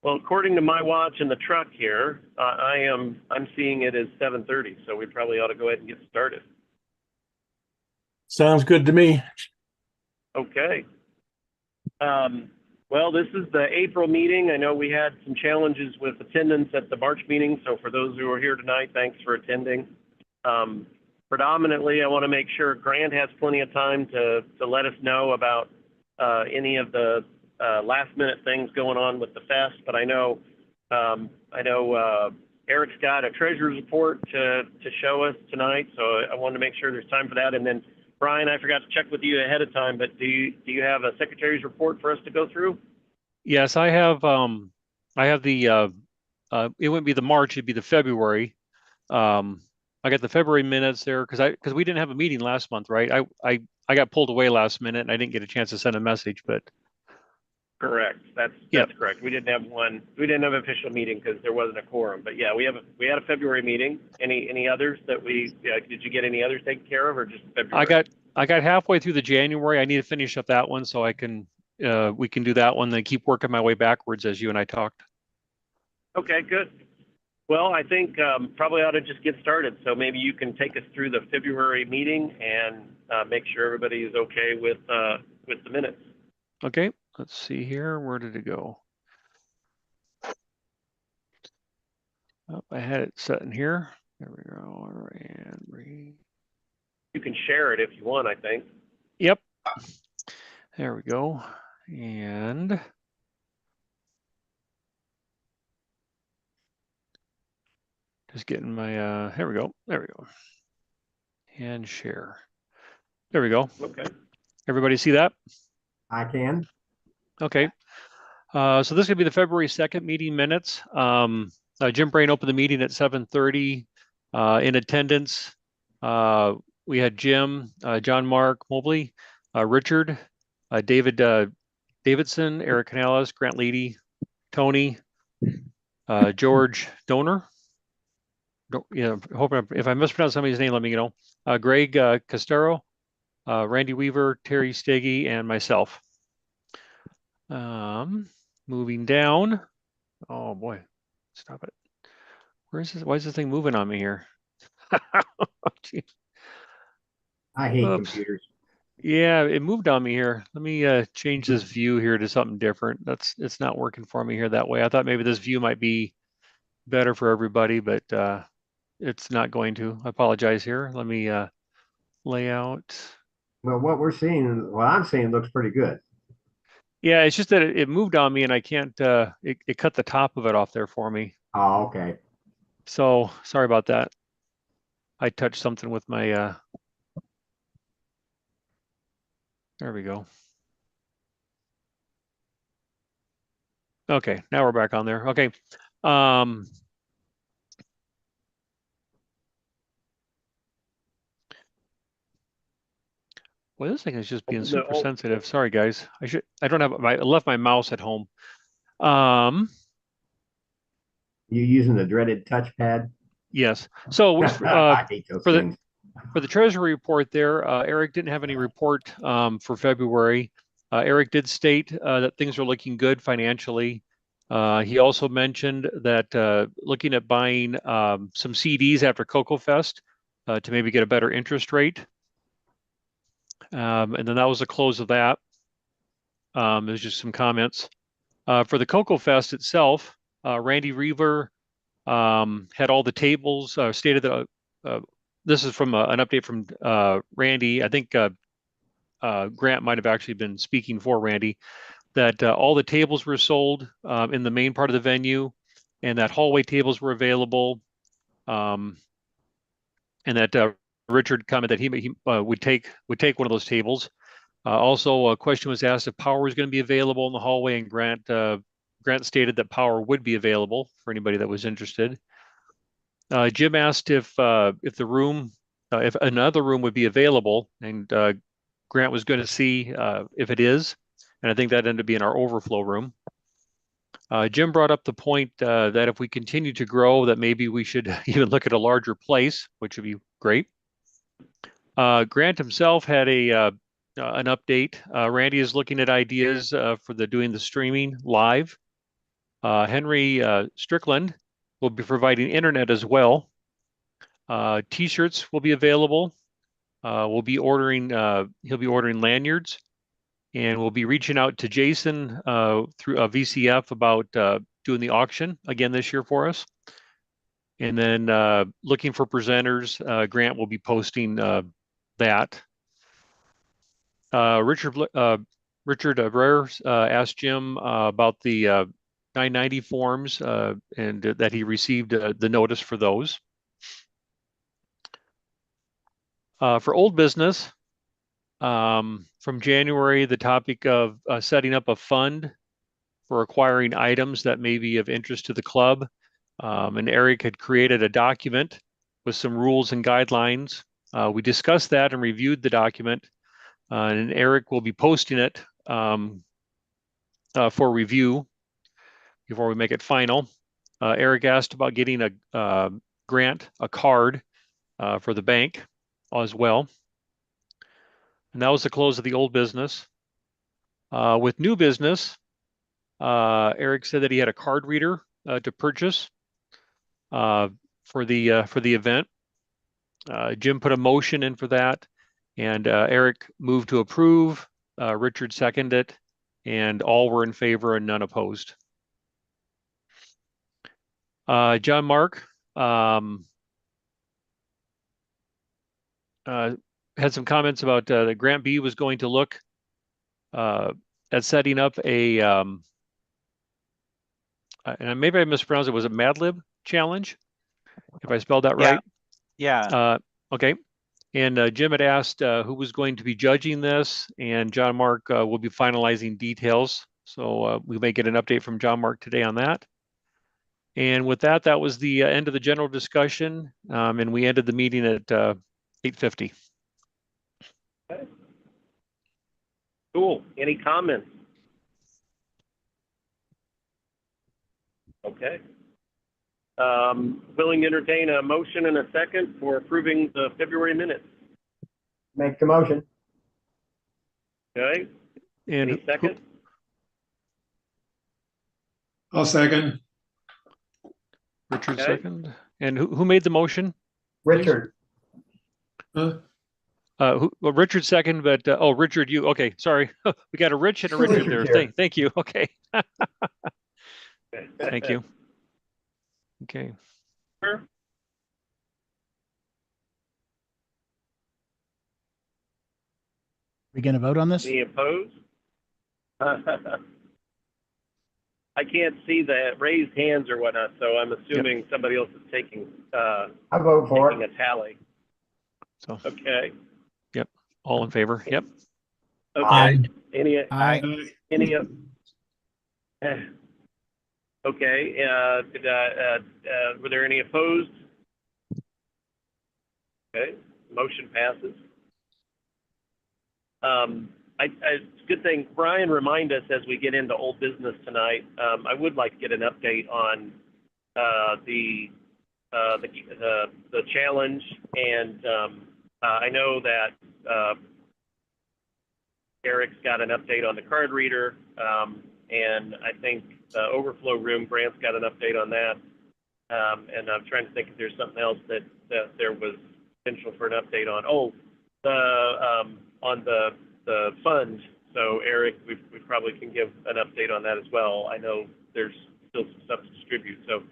Well, according to my watch in the truck here, I'm seeing it as 7:30, so we probably ought to go ahead and get started. Sounds good to me. Okay. Well, this is the April meeting. I know we had some challenges with attendance at the March meeting, so for those who are here tonight, thanks for attending. Predominantly, I want to make sure Grant has plenty of time to let us know about any of the last minute things going on with the fest. But I know Eric's got a treasurer's report to show us tonight, so I wanted to make sure there's time for that. And then Brian, I forgot to check with you ahead of time, but do you have a secretary's report for us to go through? Yes, I have the it wouldn't be the March, it'd be the February. Um I got the February minutes there because we didn't have a meeting last month, right? I got pulled away last minute and I didn't get a chance to send a message, but Correct. That's yeah. correct. We didn't have one. We didn't have an official meeting because there wasn't a quorum. But yeah, we had a February meeting. Any others that did you get any others taken care of or just February? I got halfway through the January. I need to finish up that one so I can we can do that one, then keep working my way backwards as you and I talked. Okay, good. Well, I think probably ought to just get started. So maybe you can take us through the February meeting and make sure everybody is okay with the minutes. Okay, let's see here. Where did it go? Oh, I had it set in here. There we go. And read. You can share it if you want, I think. Yep. There we go. And just getting my here we go. There we go. And share. There we go. Okay. Everybody see that? I can. Okay. So this could be the February 2nd meeting minutes. Jim Brain opened the meeting at 7:30. In attendance, we had Jim, John Mark Mobley, Richard, David Davidson, Eric Canales, Grant Leedy, Tony, George Donor. Hoping if I mispronounce somebody's name, let me know. Greg Castero, Randy Weaver, Terry Steggy, and myself. Moving down. Oh boy, stop it. Where is this? Why is this thing moving on me here? I hate Oops. computers. Yeah, it moved on me here. Let me change this view here to something different. It's not working for me here that way. I thought maybe this view might be better for everybody, but it's not going to. I apologize here. Let me layout. Well, what I'm seeing looks pretty good. Yeah, it's just that it moved on me and I can't it cut the top of it off there for me. Oh, okay. So sorry about that. I touched something with my there we go. Okay, now we're back on there. Okay. Well, this thing is just being super sensitive. Sorry, guys. I don't have I left my mouse at home. You using the dreaded touchpad? Yes. So I hate those things. for the treasury report there, Eric didn't have any report for February. Eric did state that things are looking good financially. He also mentioned that looking at buying some CDs after Cocoa Fest to maybe get a better interest rate. And then that was the close of that. There's just some comments. For the Cocoa Fest itself, Randy Reaver had all the tables, stated that this is from an update from Randy. I think Grant might have actually been speaking for Randy, that all the tables were sold in the main part of the venue and that hallway tables were available. And that Richard commented that he would take one of those tables. Also, a question was asked if power was going to be available in the hallway, and Grant stated that power would be available for anybody that was interested. Jim asked if the room, if another room would be available, and Grant was going to see if it is, and I think that ended up being our overflow room. Jim brought up the point that if we continue to grow, that maybe we should even look at a larger place, which would be great. Grant himself had an update. Randy is looking at ideas for doing the streaming live. Henry Strickland will be providing internet as well. T-shirts will be available. He'll be ordering lanyards, and we'll be reaching out to Jason through VCF about doing the auction again this year for us. And then looking for presenters, Grant will be posting that. Richard Brer asked Jim about the 990 forms and that he received the notice for those. For old business, from January, the topic of setting up a fund for acquiring items that may be of interest to the club. And Eric had created a document with some rules and guidelines. We discussed that and reviewed the document, and Eric will be posting it for review before we make it final. Eric asked about getting a grant, a card for the bank as well. And that was the close of the old business. With new business, Eric said that he had a card reader to purchase for the event. Jim put a motion in for that, and Eric moved to approve. Richard seconded it, and all were in favor and none opposed. John Mark had some comments about the Grant B was going to look at setting up a, and maybe I mispronounced it, was it Mad Lib challenge? If I spelled that right? Yeah. Okay. And Jim had asked who was going to be judging this, and John Mark will be finalizing details. So we may get an update from John Mark today on that. And with that, that was the end of the general discussion, and we ended the meeting at 8:50. Okay. Cool. Any comments? Okay. Willing to entertain a motion and a second for approving the February minutes. Make the motion. Okay. And Any second? I'll second. Richard Okay. second. And who made the motion? Richard. Huh? Well, Richard second, but oh, Richard, you okay? Sorry, we got a Rich and a Richard there. Richard's here. Thank you. Okay, Okay. thank you. Okay. Sure. We going to vote on this? Any opposed? I can't see the raised hands or whatnot, so I'm assuming somebody else is taking I vote for taking it. a tally. So Okay. all in favor? Yep. Okay. Aye. Any Aye. any okay. Were there any opposed? Okay. Motion passes. It's a good thing, Brian, remind us as we get into old business tonight. I would like to get an update on the challenge, and I know that Eric's got an update on the card reader, and I think the overflow room, Grant's got an update on that, and I'm trying to think if there's something else that there was potential for an update on. Oh, on the fund. So Eric, we probably can give an update on that as well. I know there's still some stuff to distribute, so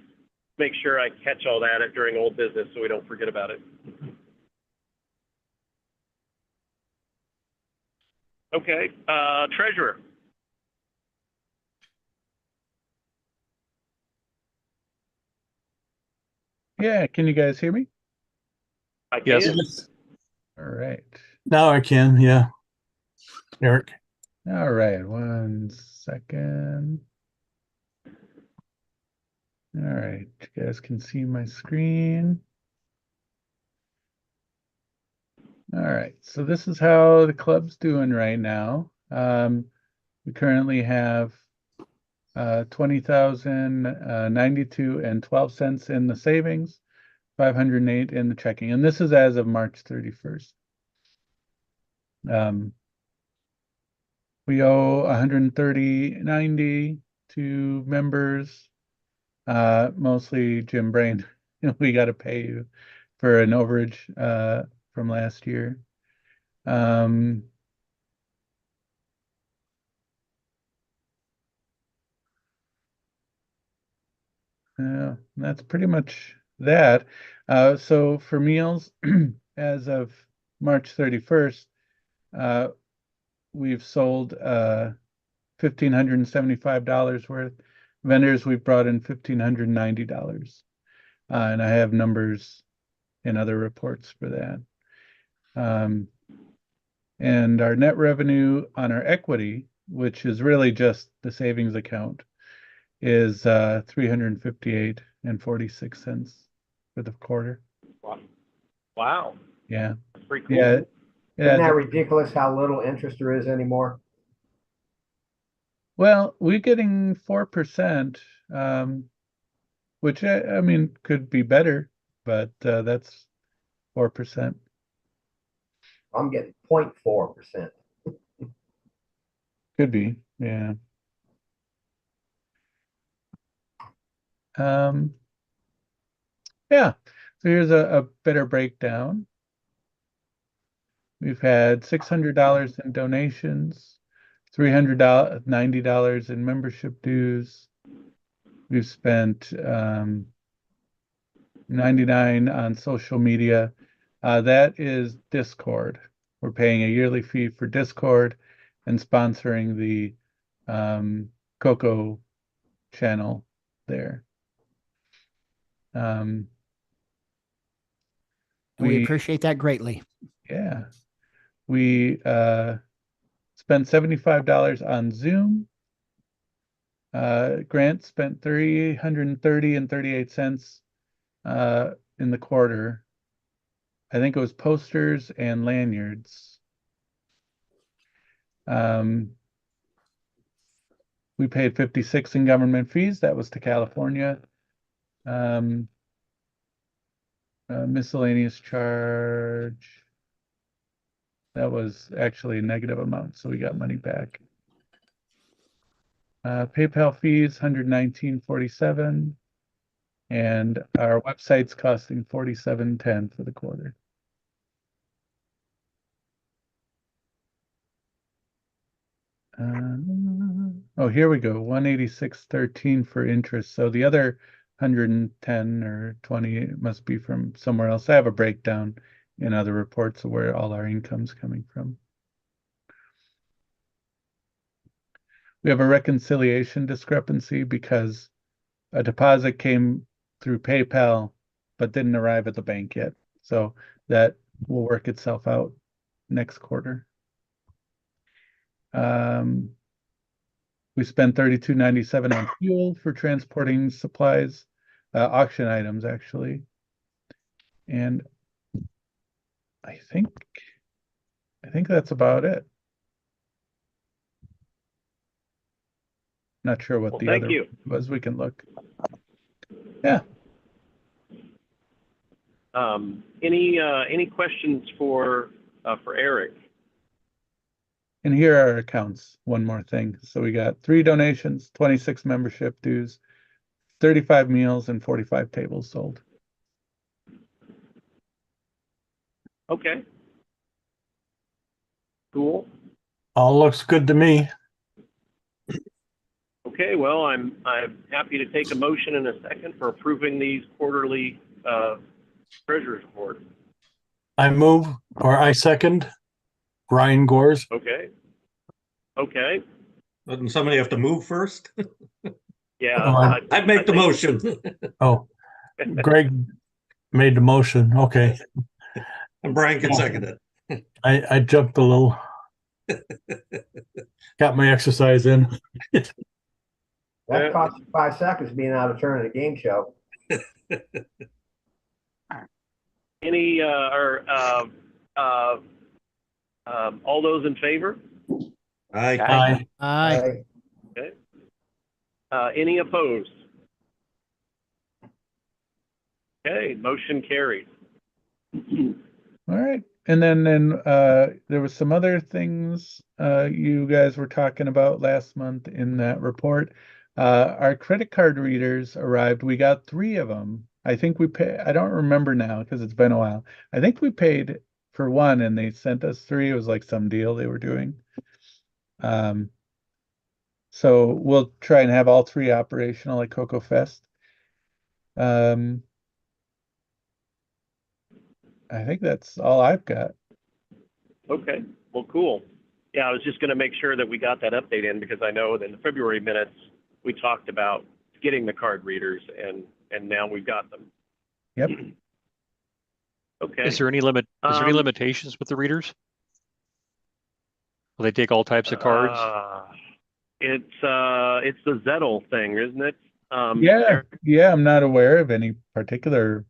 make sure I catch all that during old business so we don't forget about it. Okay, treasurer. Yeah, can you guys hear me? I can. Yes. All right. Now I can, yeah. Eric. All right, 1 second. All right, you guys can see my screen. All right, so this is how the club's doing right now. We currently have 20,092 and 12 cents in the savings, 508 in the checking, and this is as of March 31st. We owe 130.90 to members, mostly Jim Brain. We got to pay you for an overage from last year. Yeah, that's pretty much that. So for meals, as of March 31st, we've sold $1,575 worth. Vendors, we've brought in $1,590. And I have numbers in other reports for that. And our net revenue on our equity, which is really just the savings account, is 358.46 for the quarter. Wow. Yeah. That's pretty cool. Yeah. Isn't that ridiculous how little interest there is anymore? Well, we're getting 4%, which I mean could be better, but that's 4%. I'm getting 0.4%. Could be, yeah. Yeah. So here's a better breakdown. We've had $600 in donations, $390 in membership dues. We've spent 99 on social media. That is Discord. We're paying a yearly fee for Discord and sponsoring the Coco channel there. We appreciate that greatly. Yeah. We spent $75 on Zoom. Grant spent $330.38 in the quarter. I think it was posters and lanyards. We paid $56 in government fees. That was to California. Miscellaneous charge. That was actually a negative amount, so we got money back. PayPal fees, $119.47. And our website's costing $47.10 for the quarter. Oh, here we go. $186.13 for interest. So the other 110 or 20 must be from somewhere else. I have a breakdown in other reports of where all our income's coming from. We have a reconciliation discrepancy because a deposit came through PayPal but didn't arrive at the bank yet. So that will work itself out next quarter. We spent $32.97 on fuel for transporting supplies, auction items actually. And I think that's about it. Not sure what the thank other you. was. We can look. Yeah. Any questions for Eric? And here are our accounts. One more thing. So we got 3 donations, 26 membership dues, 35 meals, and 45 tables sold. Okay. Cool. All looks good to me. Okay, well, I'm happy to take a motion in a second for approving these quarterly treasurer's report. I move, or I second, Brian Gores. Okay. Okay. Doesn't somebody have to move first? Yeah. Oh, I'd make the motion. Oh, Greg made the motion. Okay. And Brian can second it. I jumped a little. Got my exercise in. That cost you 5 seconds being out of turn in a game show. Any all those in favor? Aye. Aye. Okay. Any opposed? Okay, motion carried. All right. And then there was some other things you guys were talking about last month in that report. Our credit card readers arrived. We got 3 of them. I think we pay. I don't remember now because it's been a while. I think we paid for one and they sent us 3. It was like some deal they were doing. So we'll try and have all 3 operational at Cocoa Fest. I think that's all I've got. Okay, well, cool. Yeah, I was just going to make sure that we got that update in because I know that in the February minutes, we talked about getting the card readers and now we've got them. Yep. Okay. Is there any limitations with the readers? Will they take all types of cards? It's the Zettel thing, isn't it? Yeah, I'm not aware of any particular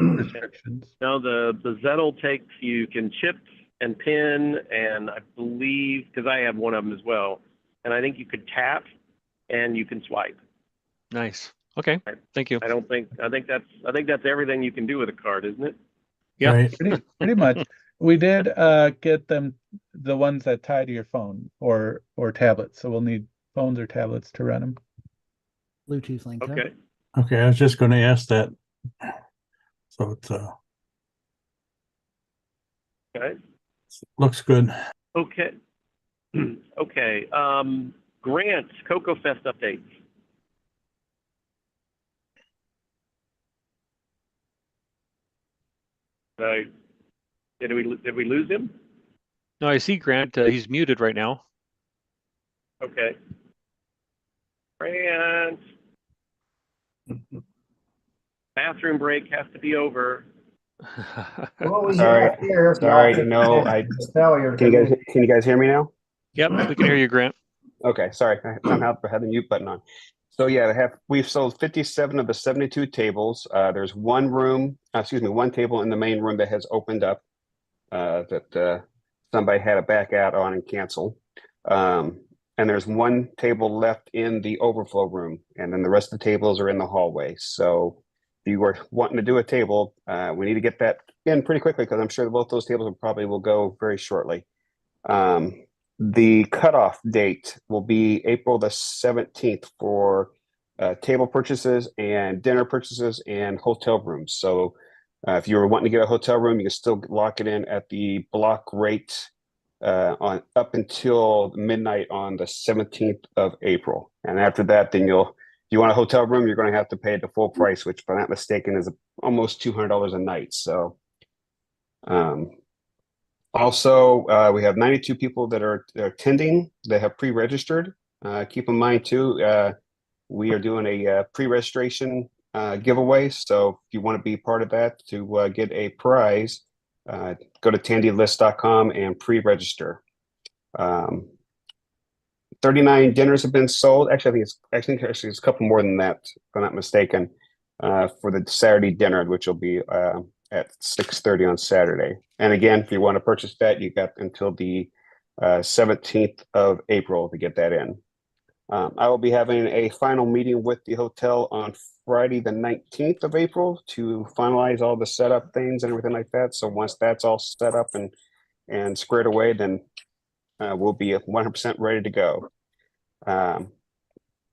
restrictions. No, the Zettel takes, you can chip and pin, and I believe, because I have one of them as well, and I think you could tap and you can swipe. Nice. Okay. Thank you. I think that's everything you can do with a card, isn't it? Yeah. Right. Pretty much. We did get them the ones that tie to your phone or tablets. So we'll need phones or tablets to run them. Bluetooth link. Okay. Okay, I was just going to ask that. So it Okay. looks good. Okay. Okay. Grant, Cocoa Fest updates. Did we lose him? No, I see Grant. He's muted right now. Okay. Grant. Bathroom break has to be over. Well, we Sorry. have here, so Sorry, I'll take no, the I- failure. Can you guys hear me now? Yep, we can hear you, Grant. Okay, sorry, I somehow had the mute button on. So yeah, we've sold 57 of the 72 tables. There's one table in the main room that has opened up that somebody had to back out on and cancel. And there's one table left in the overflow room, and then the rest of the tables are in the hallway. So if you were wanting to do a table, we need to get that in pretty quickly because I'm sure that both those tables will go very shortly. The cutoff date will be April the 17th for table purchases and dinner purchases and hotel rooms. So if you were wanting to get a hotel room, you can still lock it in at the block rate on up until midnight on the 17th of April. And after that, then if you want a hotel room, you're going to have to pay the full price, which, if I'm not mistaken, is almost $200 a night. So, also, we have 92 people that are attending. They have pre-registered. Keep in mind too, we are doing a pre-registration giveaway. So if you want to be part of that to get a prize, go to tandylist.com and pre-register. 39 dinners have been sold. Actually, I think it's a couple more than that, if I'm not mistaken, for the Saturday dinner, which will be at 6:30 on Saturday. And again, if you want to purchase that, you got until the 17th of April to get that in. I will be having a final meeting with the hotel on Friday, the 19th of April, to finalize all the setup things and everything like that. So once that's all set up and squared away, then we'll be 100% ready to go.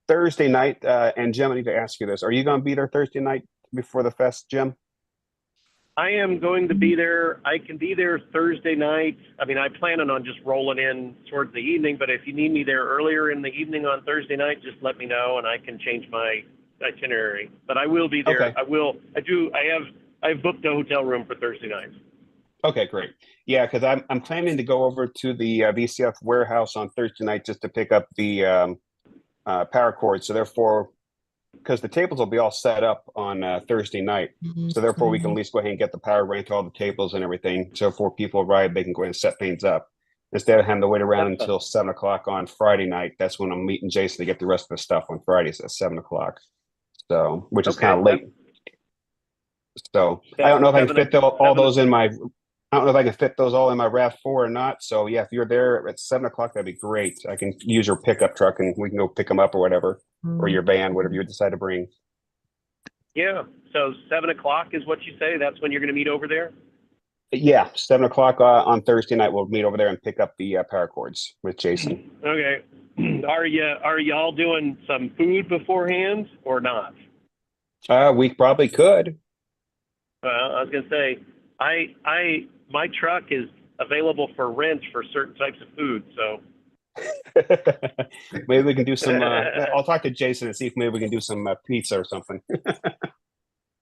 Thursday night, and Jim, I need to ask you this. Are you going to be there Thursday night before the fest, Jim? I am going to be there. I can be there Thursday night. I mean, I plan on just rolling in towards the evening, but if you need me there earlier in the evening on Thursday night, just let me know and I can change my itinerary. But I will be there. Okay. I've booked a hotel room for Thursday night. Okay, great. Yeah, because I'm planning to go over to the VCF warehouse on Thursday night just to pick up the power cord. So therefore, because the tables will be all set up on Thursday night. So therefore, we can at least go ahead and get the power ran to all the tables and everything. So before people arrive, they can go ahead and set things up. Instead of having to wait around until 7 o'clock on Friday night, that's when I'm meeting Jason to get the rest of the stuff on Fridays at 7 o'clock. So, which is kind of late. So I don't know if I can fit all those in my, I don't know if I can fit those all in my RAV4 or not. So yeah, if you're there at 7 o'clock, that'd be great. I can use your pickup truck and we can go pick them up or whatever, or your van, whatever you decide to bring. Yeah. So 7 o'clock is what you say? That's when you're going to meet over there? Yeah, 7 o'clock on Thursday night. We'll meet over there and pick up the power cords with Jason. Okay. Are y'all doing some food beforehand or not? We probably could. Well, I was gonna say, my truck is available for rent for certain types of food. So Maybe we can do some. I'll talk to Jason and see if maybe we can do some pizza or something.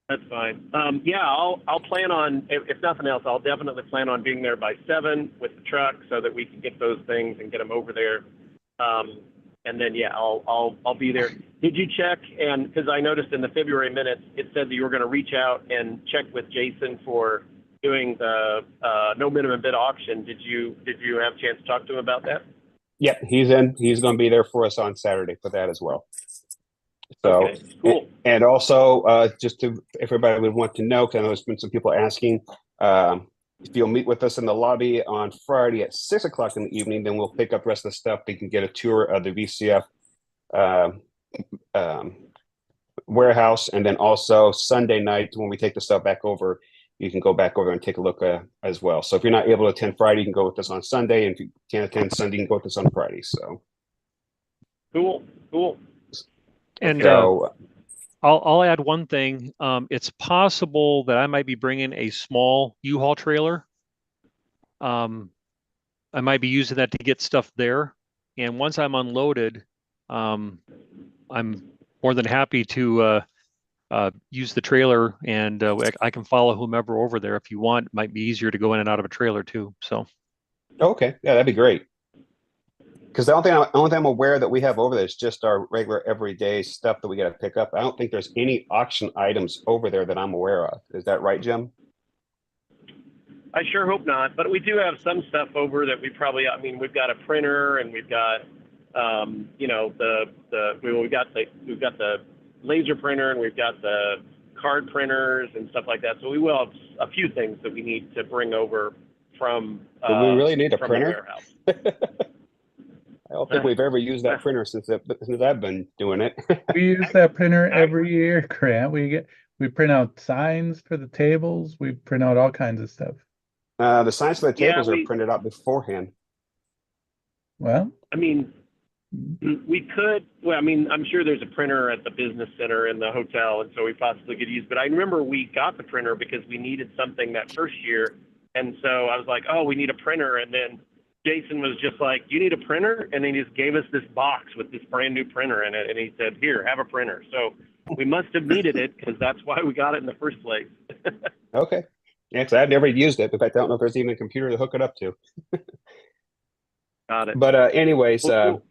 that's fine. Yeah, I'll plan on, if nothing else, I'll definitely plan on being there by 7 with the truck so that we can get those things and get them over there. And then yeah, I'll be there. Did you check? And because I noticed in the February minutes it said that you were going to reach out and check with Jason for doing the no minimum bid auction. Did you have a chance to talk to him about that? Yeah, he's in. He's going to be there for us on Saturday for that as well. So, Okay, cool. and also, just to, if everybody would want to know, because I know there's been some people asking, if you'll meet with us in the lobby on Friday at 6 o'clock in the evening, then we'll pick up the rest of the stuff. They can get a tour of the VCF warehouse, and then also Sunday night when we take the stuff back over, you can go back over and take a look as well. So if you're not able to attend Friday, you can go with us on Sunday, and if you can't attend Sunday, you can go with us on Friday. So Cool. And so I'll add one thing. It's possible that I might be bringing a small U-Haul trailer. I might be using that to get stuff there. And once I'm unloaded, I'm more than happy to use the trailer, and I can follow whomever over there if you want. It might be easier to go in and out of a trailer too. So okay, yeah, that'd be great. Because the only thing I'm aware that we have over there is just our regular everyday stuff that we got to pick up. I don't think there's any auction items over there that I'm aware of. Is that right, Jim? I sure hope not, but we do have some stuff over that we probably. I mean, we've got a printer and we've got, you know, we've got the laser printer and we've got the card printers and stuff like that. So we will have a few things that we need to bring over from. Do we really need a from printer? The warehouse. I don't think we've ever used that printer since I've been doing it. We use that printer every year, Grant. We print out signs for the tables. We print out all kinds of stuff. The signs for the Yeah, tables are printed out beforehand. Well, I mean, we could. Well, I mean, I'm sure there's a printer at the business center in the hotel, and so we possibly could use. But I remember we got the printer because we needed something that first year, and so I was like, "Oh, we need a printer," and then Jason was just like, "You need a printer?" And then he just gave us this box with this brand new printer in it, and he said, "Here, have a printer." So we must have needed it because that's why we got it in the first place. Okay. Yeah, because I've never used it. In fact, I don't know if there's even a computer to hook it up to. Got it. But anyways, Well, cool.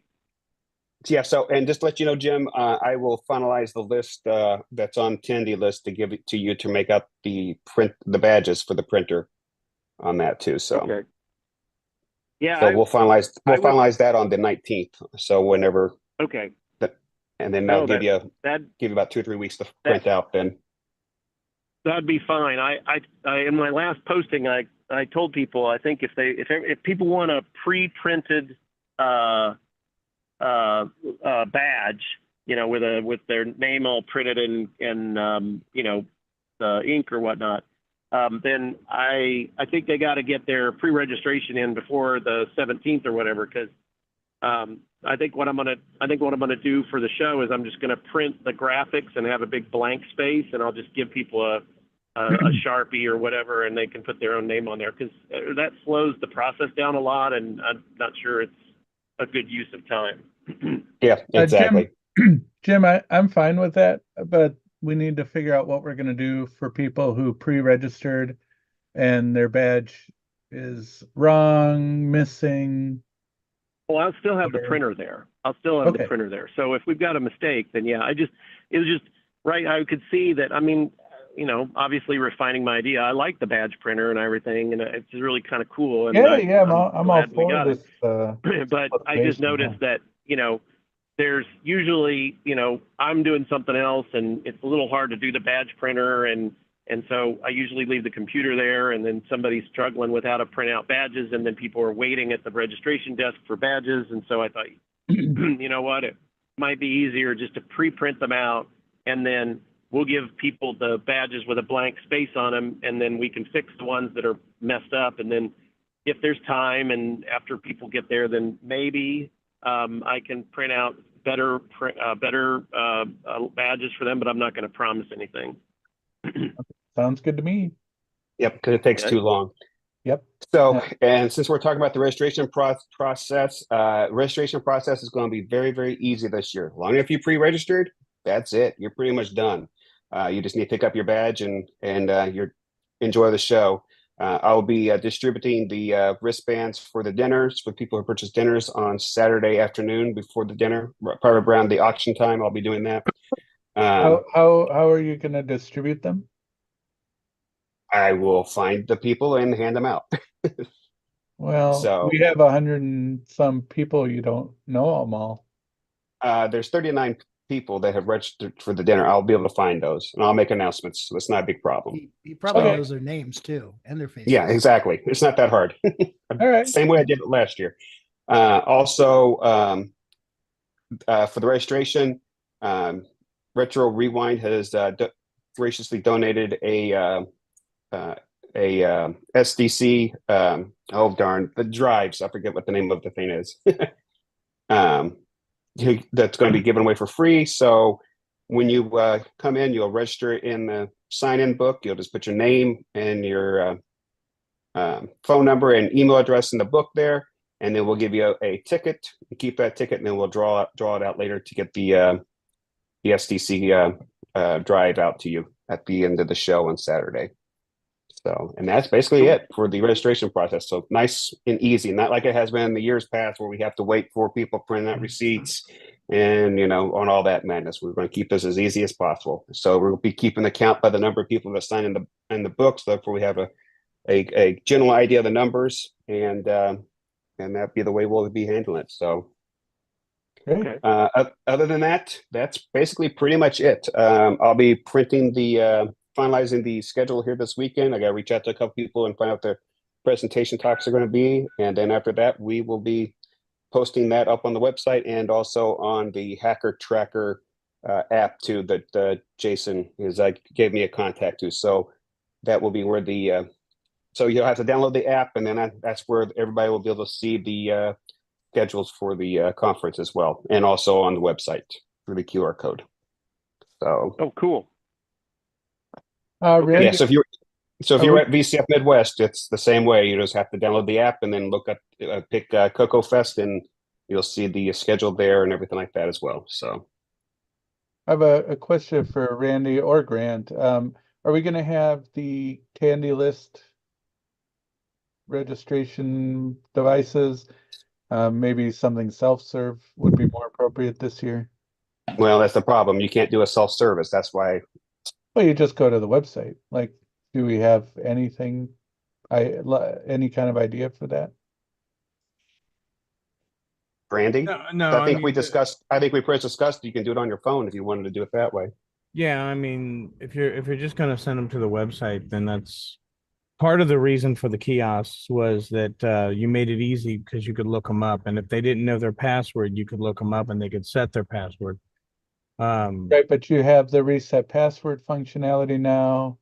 yeah. So, and just to let you know, Jim, I will finalize the list that's on attendee list to give it to you to make up the badges for the printer on that too. So. Okay. Yeah. So we'll finalize that on the 19th. So whenever. Okay. And then I'll give you about 2 or 3 weeks to print out then. That'd be fine. I in my last posting, I told people, I think if people want a pre-printed badge, you know, with their name all printed in you know, the ink or whatnot, then I think they got to get their pre-registration in before the 17th or whatever, because I think what I'm gonna do for the show is I'm just gonna print the graphics and have a big blank space, and I'll just give people a Sharpie or whatever, and they can put their own name on there, because that slows the process down a lot, and I'm not sure it's a good use of time. Yeah, exactly. Jim, I'm fine with that, but we need to figure out what we're going to do for people who pre-registered and their badge is wrong, missing. Well, I'll still have the printer there. The printer there. So if we've got a mistake, then yeah, it was just right. I could see that. I mean, you know, obviously refining my idea. I like the badge printer and everything, and it's really kind of cool. And I'm all for this. But I just noticed that, you know, there's usually, you know, I'm doing something else, and it's a little hard to do the badge printer, and so I usually leave the computer there, and then somebody's struggling with how to print out badges, and then people are waiting at the registration desk for badges, and so I thought, you know what, it might be easier just to pre-print them out, and then we'll give people the badges with a blank space on them, and then we can fix the ones that are messed up, and then if there's time and after people get there, then maybe I can print out better badges for them, but I'm not going to promise anything. Sounds good to me. Yep, because it takes Okay. too long. Yep. So, and since we're talking about the registration process is going to be very, very easy this year. Long if you pre-registered, that's it. You're pretty much done. You just need to pick up your badge and you're enjoy the show. I'll be distributing the wristbands for the dinners for people who purchase dinners on Saturday afternoon before the dinner, probably around the auction time. I'll be doing that. How are you going to distribute them? I will find the people and hand them out. Well, So- we have 100 and some people. You don't know them all. There's 39 people that have registered for the dinner. I'll be able to find those and I'll make announcements. So it's not a big problem. He probably Okay. knows their names too and their faces. Yeah, exactly. It's not that hard. All right. Same way I did it last year. Also, for the registration, Retro Rewind has graciously donated a SDC. Oh darn, the drives. I forget what the name of the thing is. That's going to be given away for free. So when you come in, you'll register in the sign-in book. You'll just put your name and your phone number and email address in the book there, and then we'll give you a ticket. You keep that ticket, and then we'll draw it out later to get the SDC drive out to you at the end of the show on Saturday. So, and that's basically it for the registration process. So nice and easy, not like it has been in the years past where we have to wait for people printing out receipts and, on all that madness. We're going to keep this as easy as possible. So we'll be keeping the count by the number of people that sign in the books. Therefore, we have a general idea of the numbers, and that'd be the way we'll be handling it. So, Great. other than that, that's basically pretty much it. I'll be finalizing the schedule here this weekend. I got to reach out to a couple people and find out the presentation talks are going to be. And then after that, we will be posting that up on the website and also on the Hacker Tracker app too, that Jason gave me a contact to. So that will be where so you'll have to download the app, and then that's where everybody will be able to see the schedules for the conference as well, and also on the website through the QR code. So, Oh, cool. Randy, yeah. So if you're at VCF Midwest, it's the same way. You just have to download the app and then look up, pick Cocoa Fest, and you'll see the schedule there and everything like that as well. So, I have a question for Randy or Grant. Are we going to have the candy list registration devices? Maybe something self-serve would be more appropriate this year. well, that's the problem. You can't do a self-service. That's why. Well, you just go to the website. Like, do we have anything, any kind of idea for that? Brandy? No, I think we discussed. I think we first discussed. You can do it on your phone if you wanted to do it that way. Yeah, I mean, if you're just gonna send them to the website, then that's part of the reason for the kiosks was that you made it easy because you could look them up, and if they didn't know their password, you could look them up and they could set their password. Right, but you have the reset password functionality now.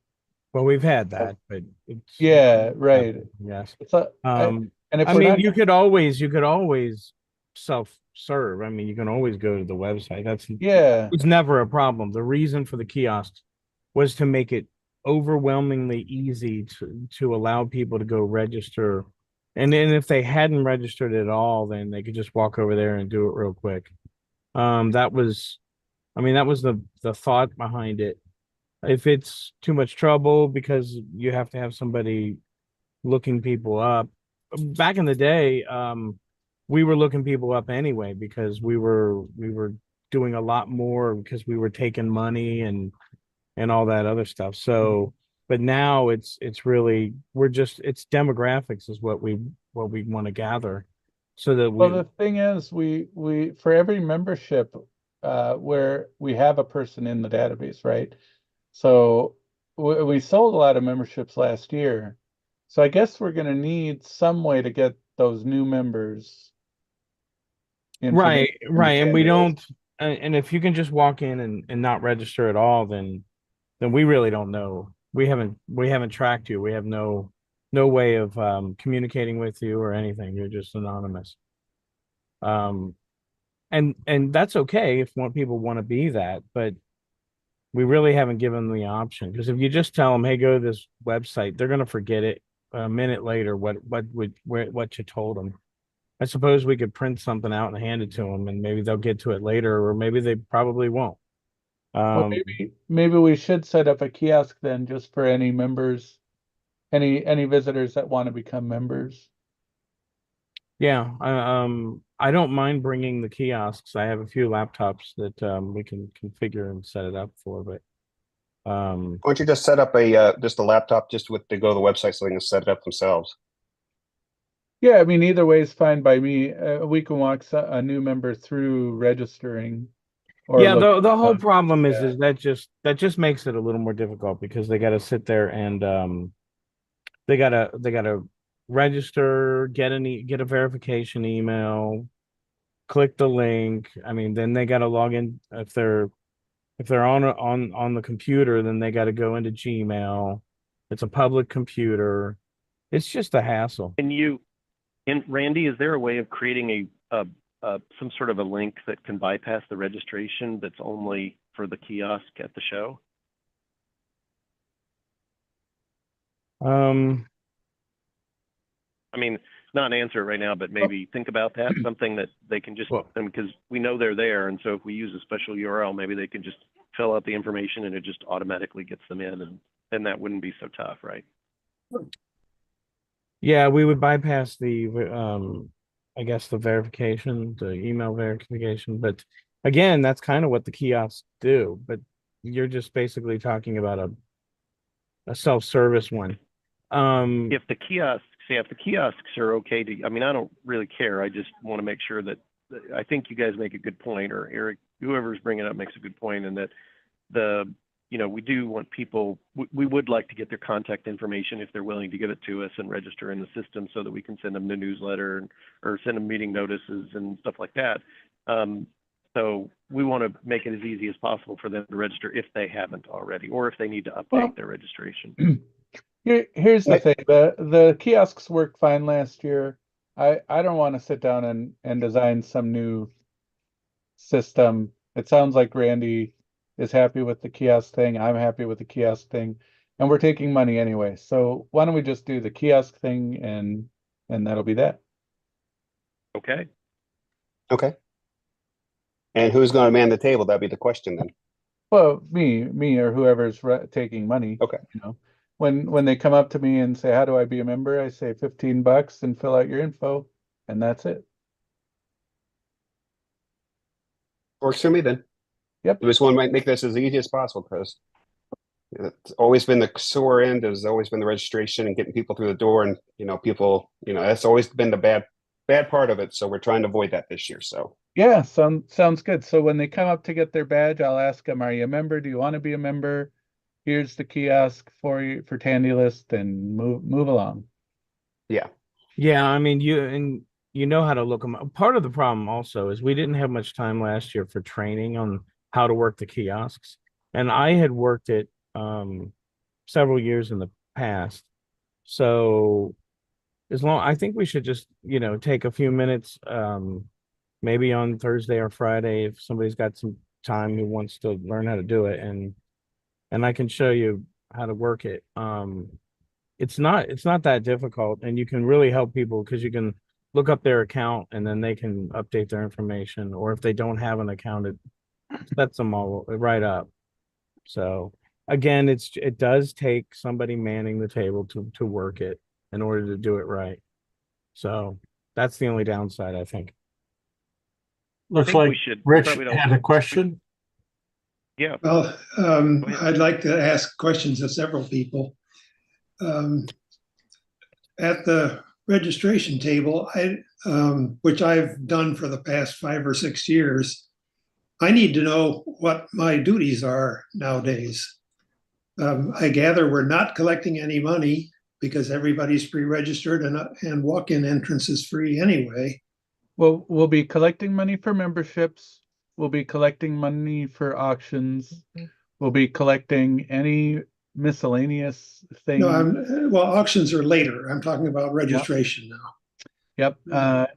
Well, we've had that, but it's Yeah, right. yes. It's a, And if I we're mean, not, you could always self-serve. I mean, you can always go to the website. It's never a problem. The reason for the kiosks was to make it overwhelmingly easy to allow people to go register. And then if they hadn't registered at all, then they could just walk over there and do it real quick. That was the thought behind it. If it's too much trouble because you have to have somebody looking people up. Back in the day, we were looking people up anyway because we were doing a lot more because we were taking money and all that other stuff. So, but now it's really it's demographics is what we want to gather, so that well, the thing is, we for every membership, where we have a person in the database, right? So we sold a lot of memberships last year. So I guess we're going to need some way to get those new members. Right. And we don't, and if you can just walk in and not register at all, then we really don't know. We haven't tracked you. We have no way of communicating with you or anything. You're just anonymous. and that's okay if more people want to be that, but we really haven't given them the option, because if you just tell them, hey, go to this website, they're going to forget it a minute later what you told them. I suppose we could print something out and hand it to them, and maybe they'll get to it later, or maybe they probably won't. Well, maybe we should set up a kiosk then, just for any members, any visitors that want to become members. Yeah, I don't mind bringing the kiosks. I have a few laptops that we can configure and set it up for, but Why don't you just set up just a laptop just to go to the website so they can set it up themselves? Yeah, I mean, either way is fine by me. We can walk a new member through registering. Or yeah, look the whole up. problem is Yeah. that just makes it a little more difficult, because they got to sit there and they gotta register, get a verification email, click the link. I mean, then they gotta log in if they're on the computer, then they gotta go into Gmail. It's a public computer. It's just a hassle. And Randy, is there a way of creating some sort of a link that can bypass the registration that's only for the kiosk at the show? I mean, not an answer right now, but maybe think about that. Something that they can just, because we know they're there, and so if we use a special URL, maybe they can just fill out the information and it just automatically gets them in, and that wouldn't be so tough, right? Yeah, we would bypass the I guess the verification, the email verification, but again, that's kind of what the kiosks do, but you're just basically talking about a self-service one. If the kiosks are okay to, I mean, I don't really care. I just want to make sure that, I think you guys make a good point, or Eric, whoever's bringing it up makes a good point, and that we do want people, we would like to get their contact information if they're willing to give it to us and register in the system, so that we can send them the newsletter or send them meeting notices and stuff like that. So we want to make it as easy as possible for them to register if they haven't already, or if they need to update their registration. Here's the thing. The kiosks worked fine last year. I don't want to sit down and design some new system. It sounds like Randy is happy with the kiosk thing. I'm happy with the kiosk thing, and we're taking money anyway. So why don't we just do the kiosk thing, and that'll be that. Okay. Okay. And who's going to man the table? That'd be the question then. Well, me or whoever's taking money. Okay. When they come up to me and say, how do I be a member? I say $15 and fill out your info, and that's it. Works for me then. Yep. We just want to make this as easy as possible, because it's always been the sore end, has always been the registration and getting people through the door, and people, that's always been the bad part of it. So we're trying to avoid that this year. So yeah, sounds good. So when they come up to get their badge, I'll ask them, are you a member? Do you want to be a member? Here's the kiosk for you for Tandy List, and move along. Yeah. Yeah, I mean, you know how to look them up. Part of the problem also is we didn't have much time last year for training on how to work the kiosks. And I had worked it several years in the past. So I think we should just, take a few minutes, maybe on Thursday or Friday, if somebody's got some time who wants to learn how to do it, and I can show you how to work it. It's not that difficult, and you can really help people, because you can look up their account and then they can update their information, or if they don't have an account, it sets them all right up. So again, it does take somebody manning the table to work it in order to do it right. So that's the only downside, I think. Looks like Rich had a question. Yeah. Well, I'd like to ask questions of several people. At the registration table, which I've done for the past 5 or 6 years, I need to know what my duties are nowadays. I gather we're not collecting any money because everybody's pre-registered, and walk-in entrance is free anyway. Well, we'll be collecting money for memberships. We'll be collecting money for auctions. We'll be collecting any miscellaneous thing. No, well, auctions are later. I'm talking about registration now. Yep.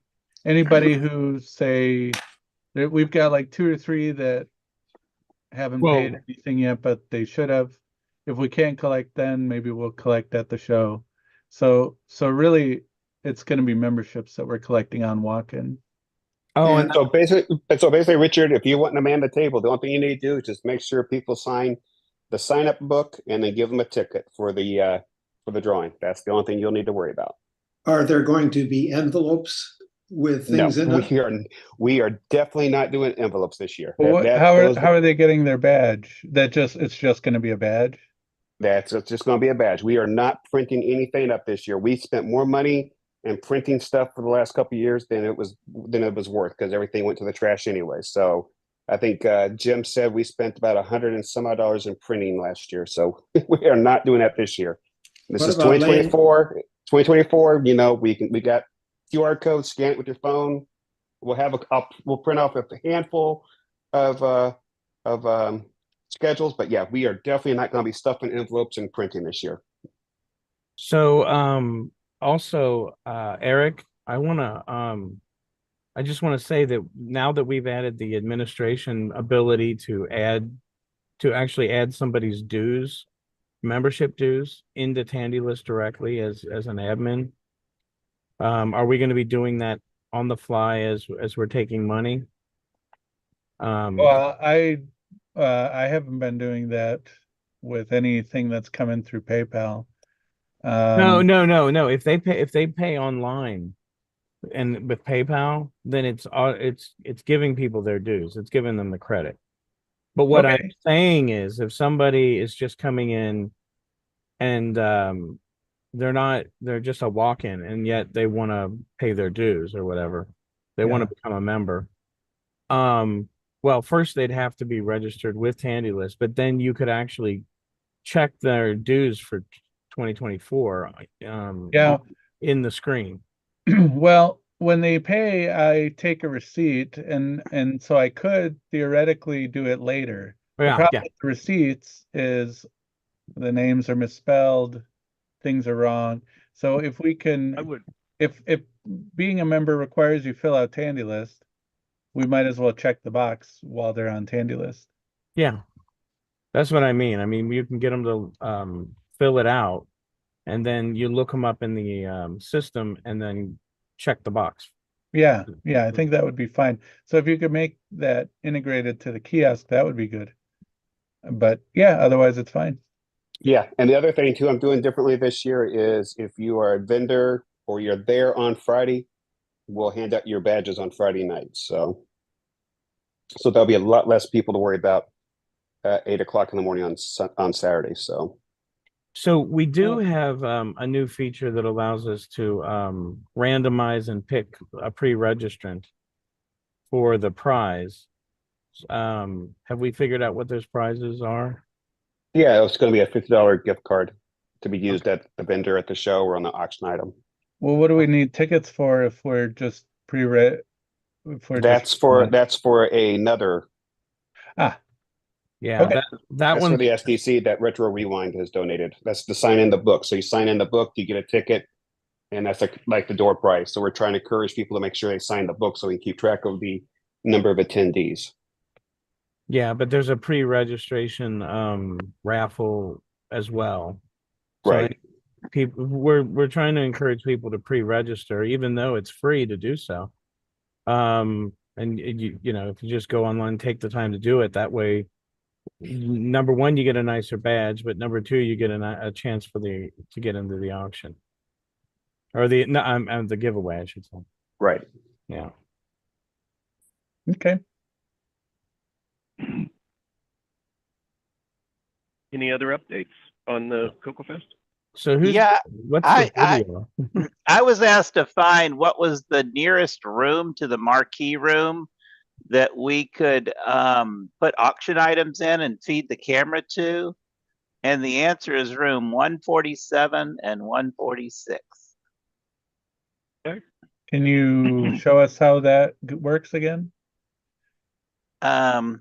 Anybody who, say, We've got like 2 or 3 that haven't Well- paid anything yet, but they should have. If we can't collect then, maybe we'll collect at the show. So really, it's gonna be memberships that we're collecting on walk-in. Oh, And- So basically, Richard, if you want to man the table, the only thing you need to do is just make sure people sign the sign-up book and then give them a ticket for the drawing. That's the only thing you'll need to worry about. Are there going to be envelopes with No, things in them? we are definitely not doing envelopes this year. Well, how are they getting their badge? It's just gonna be a badge? That's just going to be a badge. We are not printing anything up this year. We spent more money in printing stuff for the last couple of years than it was worth, because everything went to the trash anyway. So I think Jim said we spent about $100 and some odd dollars in printing last year. So we are not doing that this year. This What is about 2024. 2024. You know, we got QR code. Scan it with your phone. We'll print off a handful of schedules, but yeah, we are definitely not going to be stuffing envelopes and printing this year. so also Eric, I just want to say that now that we've added the administration ability to actually add somebody's dues, membership dues into Tandy List directly as an admin. Are we going to be doing that on the fly as we're taking money? Well, I haven't been doing that with anything that's coming through PayPal. No. If they pay online and with PayPal, then it's giving people their dues. It's giving them the credit. But what I'm saying is, if somebody is just coming in and they're just a walk-in, and yet they want to pay their dues or whatever, they want to become a member. Well, first they'd have to be registered with Tandy List, but then you could actually check their dues for 2024 in the screen. Well, when they pay, I take a receipt, and so I could theoretically do it later. The problem with the receipts is the names are misspelled, things are wrong. So if we can, if being a member requires you fill out Tandy List, we might as well check the box while they're on Tandy List. Yeah, that's what I mean. I mean, you can get them to fill it out, and then you look them up in the system, and then check the box. Yeah, I think that would be fine. So if you could make that integrated to the kiosk, that would be good. But yeah, otherwise it's fine. Yeah, and the other thing too, I'm doing differently this year is if you are a vendor or you're there on Friday, we'll hand out your badges on Friday night. So there'll be a lot less people to worry about at 8 o'clock in the morning on Saturday. So we do have a new feature that allows us to randomize and pick a pre-registrant for the prize. Have we figured out what those prizes are? Yeah, it's going to be a $50 gift card to be used at the vendor at the show or on the auction item. Well, what do we need tickets for if we're just pre-read? That's for another. Yeah, okay. That's for the SDC that Retro Rewind has donated. That's to sign in the book. So you sign in the book, you get a ticket, and that's like the door prize. So we're trying to encourage people to make sure they sign the book so we can keep track of the number of attendees. Yeah, but there's a pre-registration raffle as well. So right. We're trying to encourage people to pre-register, even though it's free to do so. And you know, if you just go online, take the time to do it, that way, number one, you get a nicer badge, but number two, you get a chance to get into the auction or the giveaway, I should say. Right. Yeah. Okay. Any other updates on the Cocoa Fest? So what's the video? I was asked to find what was the nearest room to the marquee room that we could put auction items in and feed the camera to. And the answer is room 147 and 146. Okay. Can you show us how that works again? Well,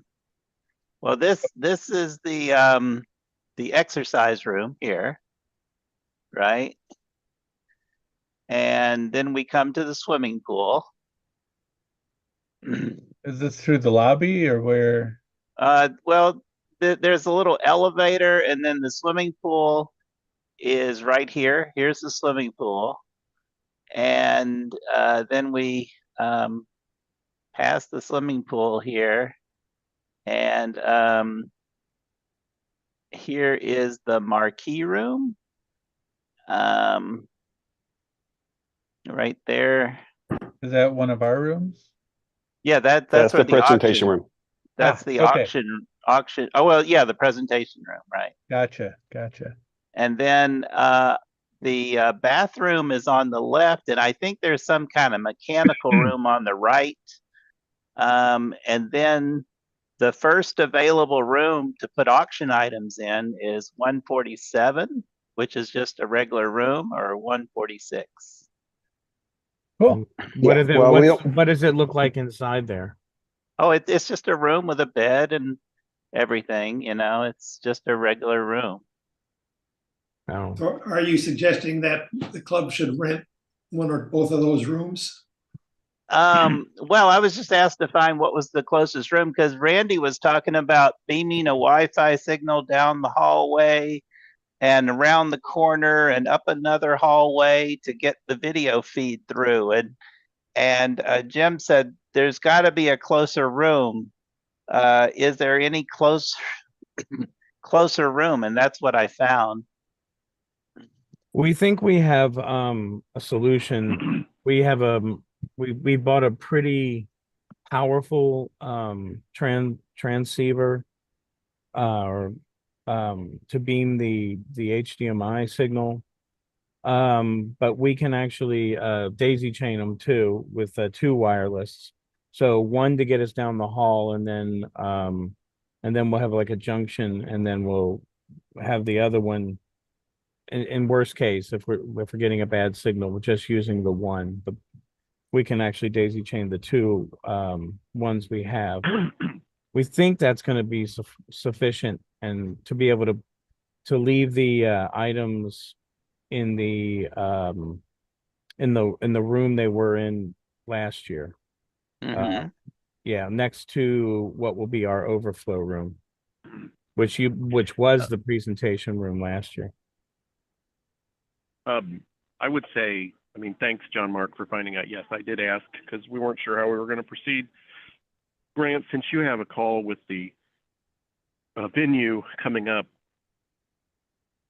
this is the exercise room here, right? And then we come to the swimming pool. Is this through the lobby or where? Well, there's a little elevator, and then the swimming pool is right here. Here's the swimming pool, and then we pass the swimming pool here, and here is the marquee room. Right there. Is that one of our rooms? Yeah, that's That's where the presentation auction. room. That's the okay. auction. Oh well, yeah, the presentation room, right? Gotcha. And then the bathroom is on the left, and I think there's some kind of mechanical room on the right. And then the first available room to put auction items in is 147, which is just a regular room, or 146. Cool. What Yeah, is it? well, we What does it look like inside there? Oh, it's just a room with a bed and everything, you know, it's just a regular room. Oh, So are you suggesting that the club should rent one or both of those rooms? Well, I was just asked to find what was the closest room because Randy was talking about beaming a Wi-Fi signal down the hallway and around the corner and up another hallway to get the video feed through. And Jim said there's got to be a closer room. Is there any closer room? And that's what I found. we think we have a solution. We have we bought a pretty powerful transceiver or to beam the HDMI signal. But we can actually daisy chain them too with two wireless. So one to get us down the hall, and then we'll have like a junction, and then we'll have the other one in worst case if we're getting a bad signal, we're just using the one. But we can actually daisy chain the two ones we have. We think that's going to be sufficient, and to be able to leave the items in the room they were in last year. Yeah, next to what will be our overflow room, which was the presentation room last year. I would say, I mean, thanks, John Mark, for finding out. Yes, I did ask because we weren't sure how we were going to proceed. Grant, since you have a call with the venue coming up,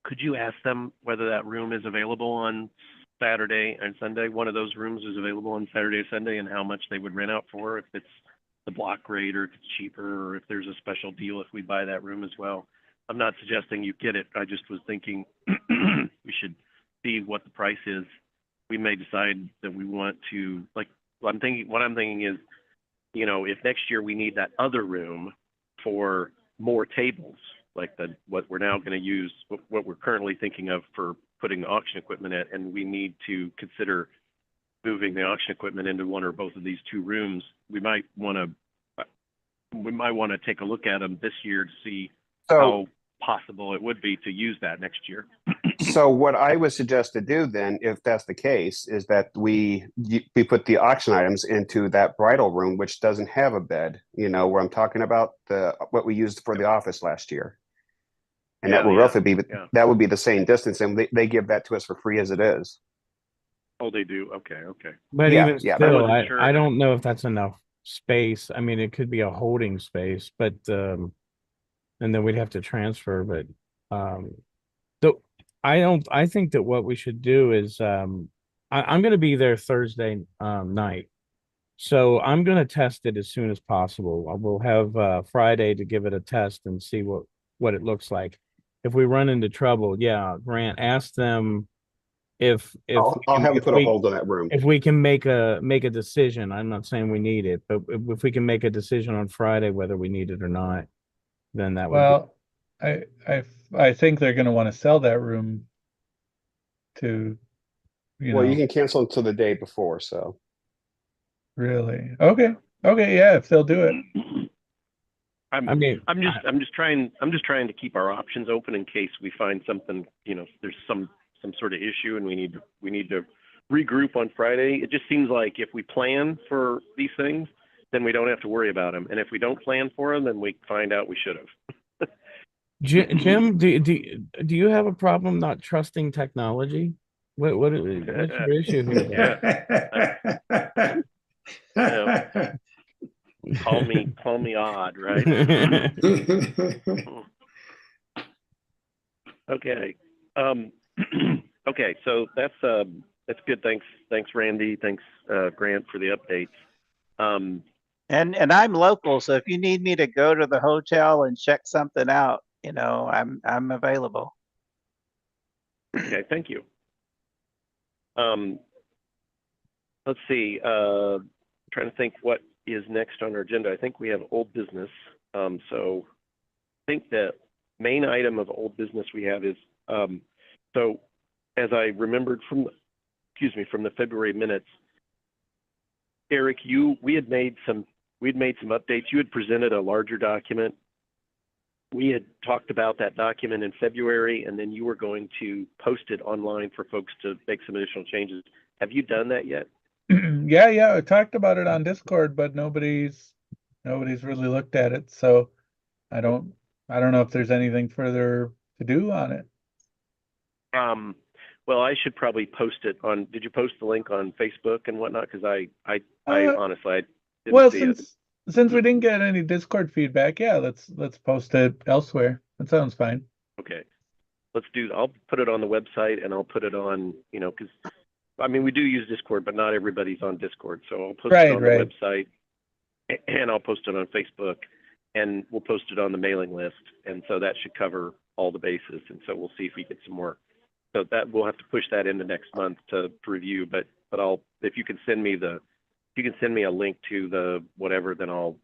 could you ask them whether that room is available on Saturday and Sunday? One of those rooms is available on Saturday or Sunday, and how much they would rent out for, if it's the block rate or if it's cheaper, or if there's a special deal if we buy that room as well. I'm not suggesting you get it. I just was thinking we should see what the price is. We may decide that we want to, like, what I'm thinking is, you know, if next year we need that other room for more tables, like what we're now going to use, what we're currently thinking of for putting the auction equipment at, and we need to consider moving the auction equipment into one or both of these two rooms, we might want to take a look at them this year to see how possible it would be to use that next year. So what I would suggest to do then, if that's the case, is that we put the auction items into that bridal room, which doesn't have a bed, you know, where I'm talking about what we used for the office last year. And that will roughly be, that would be the same distance, and they give that to us for free as it is. Oh, they do? Okay. But Yeah, even yeah, still, sure. I don't know if that's enough space. I mean, it could be a holding space, but and then we'd have to transfer. But I think that what we should do is I'm going to be there Thursday night, so I'm going to test it as soon as possible. We'll have Friday to give it a test and see what it looks like. If we run into trouble, yeah, Grant, ask them if I'll have them put a hold on that room. If we can make a decision. I'm not saying we need it, but if we can make a decision on Friday whether we need it or not, then that would Well, I think they're going to want to sell that room to, you Well, know. you can cancel until the day before, so. Really? Okay, yeah, if they'll do it. I'm just trying to keep our options open in case we find something, you know, there's some sort of issue and we need to regroup on Friday. It just seems like if we plan for these things, then we don't have to worry about them. And if we don't plan for them, then we find out we should have. Jim, do you have a problem not trusting technology? What's your issue here? Yeah. Call me odd, right? Okay. Okay, so that's good. Thanks, Randy. Thanks, Grant, for the updates. And I'm local, so if you need me to go to the hotel and check something out, I'm available. Okay, thank you. Let's see. Trying to think what is next on our agenda. I think we have old business. So I think the main item of old business we have is so as I remembered from the February minutes, Eric, we'd made some updates. You had presented a larger document. We had talked about that document in February, and then you were going to post it online for folks to make some additional changes. Have you done that yet? Yeah, I talked about it on Discord, but nobody's really looked at it, so I don't know if there's anything further to do on it. Well, I should probably post it on. Did you post the link on Facebook and whatnot? Because I honestly didn't see it. Since we didn't get any Discord feedback, yeah, let's post it elsewhere. That sounds fine. Okay, I'll put it on the website, and I'll put it on, because I mean, we do use Discord, but not everybody's on Discord. So I'll post it on the website, and I'll post it on Facebook, and we'll post it on the mailing list. And so that should cover all the bases. And so we'll see if we get some more. So that we'll have to push that into next month to review. But if you can send me a link to the whatever, then I'll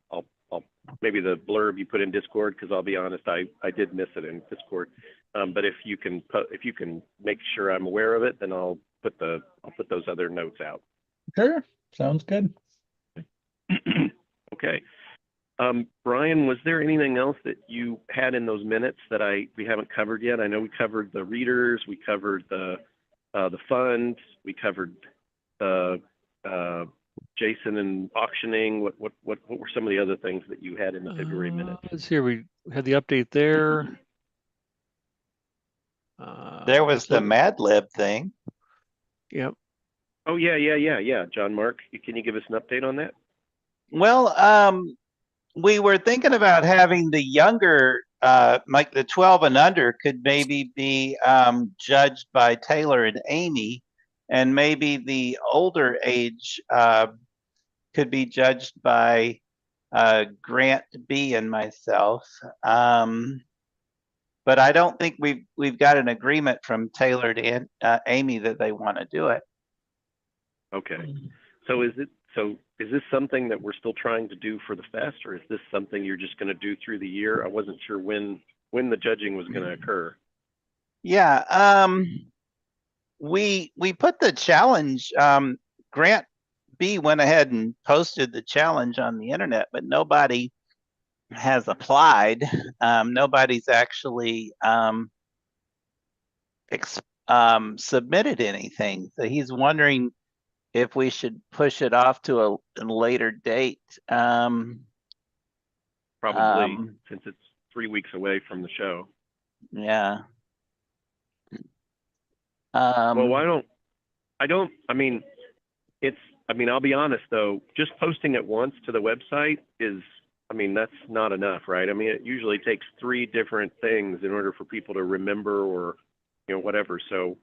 maybe the blurb you put in Discord, because I'll be honest, I did miss it in Discord. But if you can make sure I'm aware of it, then I'll put those other notes out. Sure, sounds good. Okay. Brian, was there anything else that you had in those minutes that we haven't covered yet? I know we covered the readers, we covered the fund, we covered Jason and auctioning. What were some of the other things that you had in the February minutes? Let's see. We had the update there. There was the Mad Lib thing. Yep. Oh yeah. John Mark, can you give us an update on that? Well, we were thinking about having the younger, like the 12 and under, could maybe be judged by Taylor and Amy, and maybe the older age could be judged by Grant B and myself. But I don't think we've got an agreement from Taylor to Amy that they want to do it. Okay. So is this something that we're still trying to do for the fest, or is this something you're just going to do through the year? I wasn't sure when the judging was going to occur. Yeah. We put the challenge. Grant B went ahead and posted the challenge on the internet, but nobody has applied. Nobody's actually submitted anything. So he's wondering if we should push it off to a later date. Probably, since it's 3 weeks away from the show. Yeah. Well, I'll be honest though, just posting it once to the website that's not enough, right? It usually takes 3 different things in order for people to remember or, whatever. So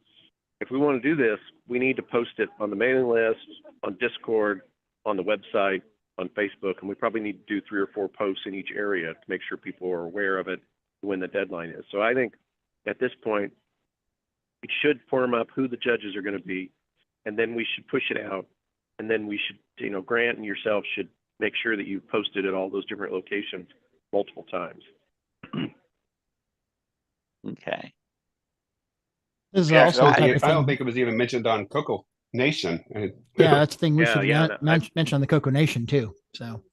if we want to do this, we need to post it on the mailing list, on Discord, on the website, on Facebook, and we probably need to do 3 or 4 posts in each area to make sure people are aware of it when the deadline is. So I think at this point, we should form up who the judges are going to be, and then we should push it out, and then we should, Grant and yourself should make sure that you posted at all those different locations multiple times. Okay. This is Yeah, also I don't think it was even mentioned on Coco Nation. Yeah, that's the thing we should Yeah, mention on the Coco Nation too. So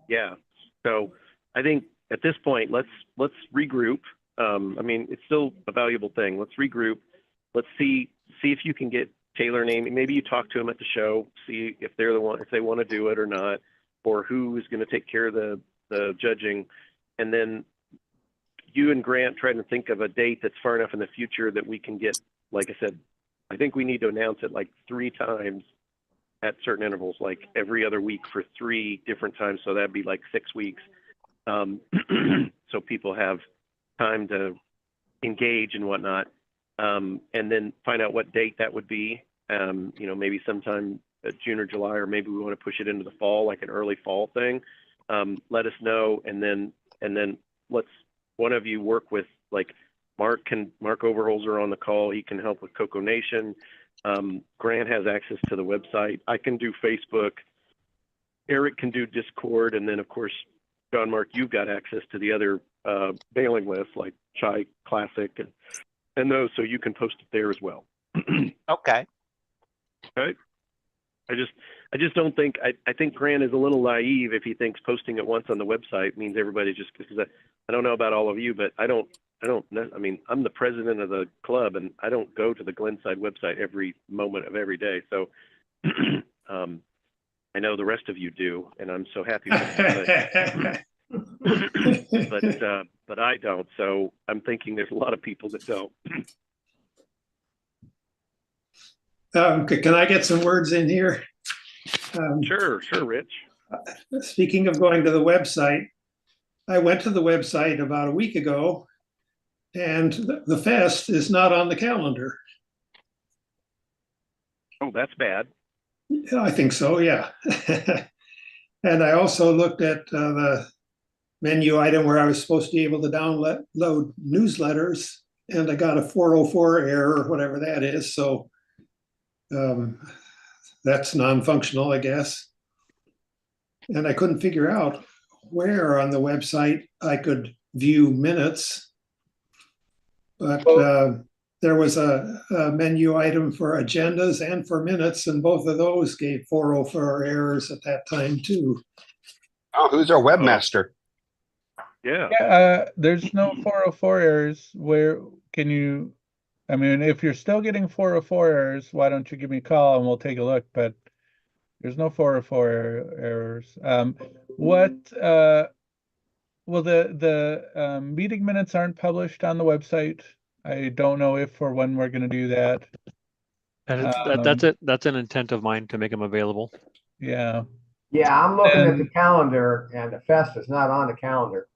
yeah. So I think at this point, let's regroup. It's still a valuable thing. Let's regroup. Let's see if you can get Taylor and Amy. Maybe you talk to them at the show, see if they're the one, if they want to do it or not. or who is going to take care of the judging, and then you and Grant trying to think of a date that's far enough in the future that we can get, like I said, I think we need to announce it like 3 times at certain intervals, like every other week for 3 different times. So that'd be like 6 weeks. So people have time to engage and whatnot. And then find out what date that would be. Maybe sometime June or July, or maybe we want to push it into the fall, like an early fall thing. Let us know, and then let's one of you work with, like, Mark Overholzer on the call. He can help with Coco Nation. Grant has access to the website. I can do Facebook. Eric can do Discord, and then of course, John Mark, you've got access to the other mailing lists like Chai Classic and those, so you can post it there as well. Okay. Okay. I just don't think, I think Grant is a little naive if he thinks posting it once on the website means everybody just, because I don't know about all of you, but I mean, I'm the president of the club and I don't go to the Glenside website every moment of every day. So I know the rest of you do, and I'm so happy with it. But I don't. So I'm thinking there's a lot of people that don't. Can I get some words in here? Sure, Rich. Speaking of going to the website, I went to the website about a week ago, and the fest is not on the calendar. Oh, that's bad. I think so, yeah. And I also looked at the menu item where I was supposed to be able to download newsletters, and I got a 404 error, whatever that is. So that's non-functional, I guess. And I couldn't figure out where on the website I could view minutes. But there was a menu item for agendas and for minutes, and both of those gave 404 errors at that time too. Oh, who's our webmaster? Yeah. There's no 404 errors. Where can you, I mean, if you're still getting 404 errors, why don't you give me a call and we'll take a look, but there's no 404 errors. Well, the meeting minutes aren't published on the website. I don't know if or when we're going to do that. That's an intent of mine to make them available. Yeah. Yeah, I'm looking at the calendar and the fest is not on the calendar.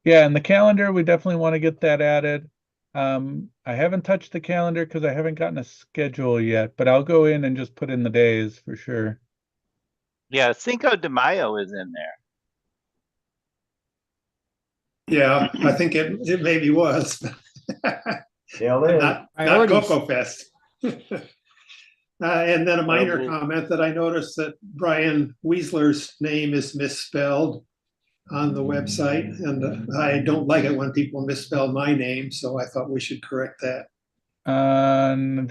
Yeah, and the calendar, we definitely want to get that added. I haven't touched the calendar because I haven't gotten a schedule yet, but I'll go in and just put in the days for sure. Yeah, Cinco de Mayo is in there. Yeah, I think it maybe was. Still is. Not Coco Fest. And then a minor comment that I noticed that Brian Weisler's name is misspelled on the website, and I don't like it when people misspell my name, so I thought we should correct that. On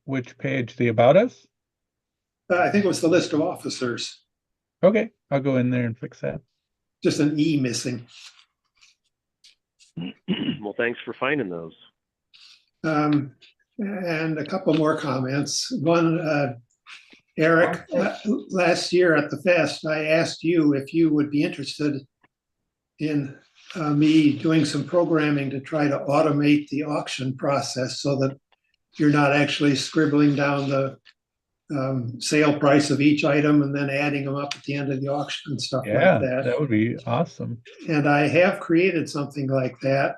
which page? The About Us? I think it was the list of officers. Okay, I'll go in there and fix that. Just an E missing. Well, thanks for finding those. And a couple more comments. One, Eric, last year at the fest, I asked you if you would be interested in me doing some programming to try to automate the auction process so that you're not actually scribbling down the sale price of each item and then adding them up at the end of the auction and stuff like that. That would be awesome. And I have created something like that,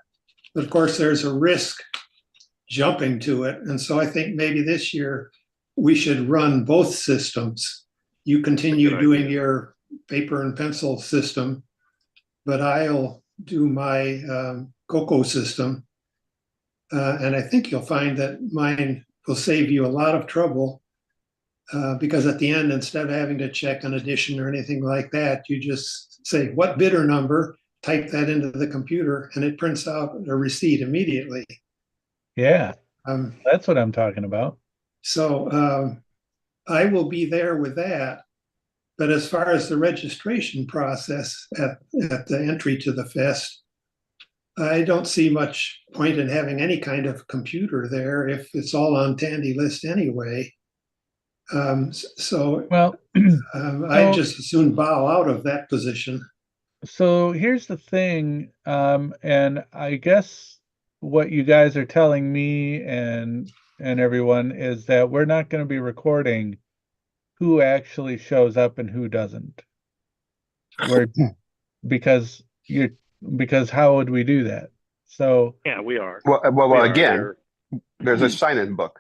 but of course there's a risk jumping to it. And so I think maybe this year we should run both systems. You continue doing your paper and pencil system, but I'll do my Coco system. And I think you'll find that mine will save you a lot of trouble because at the end, instead of having to check an addition or anything like that, you just say, what bidder number, type that into the computer, and it prints out a receipt immediately. Yeah, that's what I'm talking about. So I will be there with that. But as far as the registration process at the entry to the fest, I don't see much point in having any kind of computer there if it's all on Tandy List anyway. So Well, I so- just as soon bow out of that position. so here's the thing, and I guess what you guys are telling me and everyone is that we're not going to be recording who actually shows up and who doesn't. We're because you because how would we do that? So Yeah, we are. Well, We are. again, there's a sign-in book.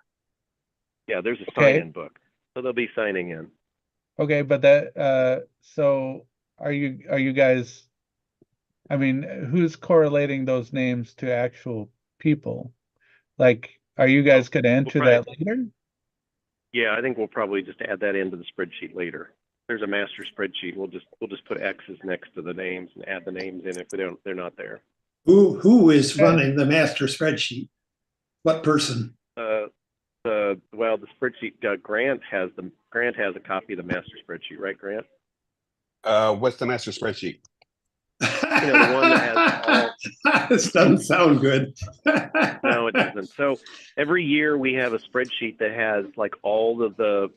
Yeah, there's a Okay. sign-in book, so they'll be signing in. okay, but that so are you guys? I mean, who's correlating those names to actual people? Like, are you guys going to enter that later? Yeah, I think we'll probably just add that into the spreadsheet later. There's a master spreadsheet. We'll just put X's next to the names and add the names in if they're not there. Who is running the master spreadsheet? What person? Well, the spreadsheet Grant has a copy of the master spreadsheet, right, Grant? What's the master spreadsheet? You know, the one that has all. This doesn't sound good. No, it doesn't. So every year we have a spreadsheet that has like all of the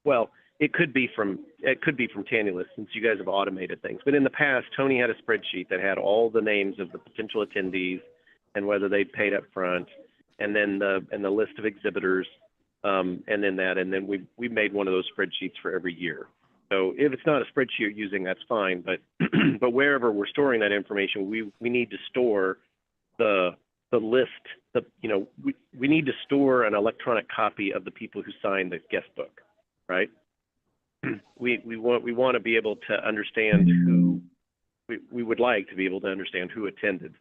well, it could be from Tannylist since you guys have automated things. But in the past, Tony had a spreadsheet that had all the names of the potential attendees and whether they'd paid up front, and then the list of exhibitors, and then we made one of those spreadsheets for every year. So if it's not a spreadsheet you're using, that's fine. But but wherever we're storing that information, we need to store the list. We need to store an electronic copy of the people who signed the guest book, right? We want to be able to understand who we would like to be able to understand who attended.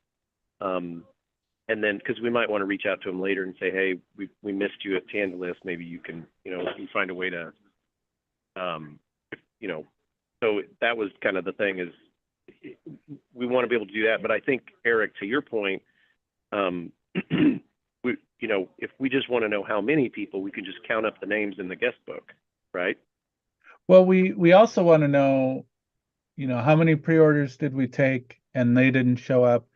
And then, because we might want to reach out to them later and say, hey, we missed you at Tannylist. Maybe you can find a way to, So that was kind of the thing is, we want to be able to do that. But I think, Eric, to your point, if we just want to know how many people, we can just count up the names in the guest book, right? Well, we also want to know, how many pre-orders did we take and they didn't show up,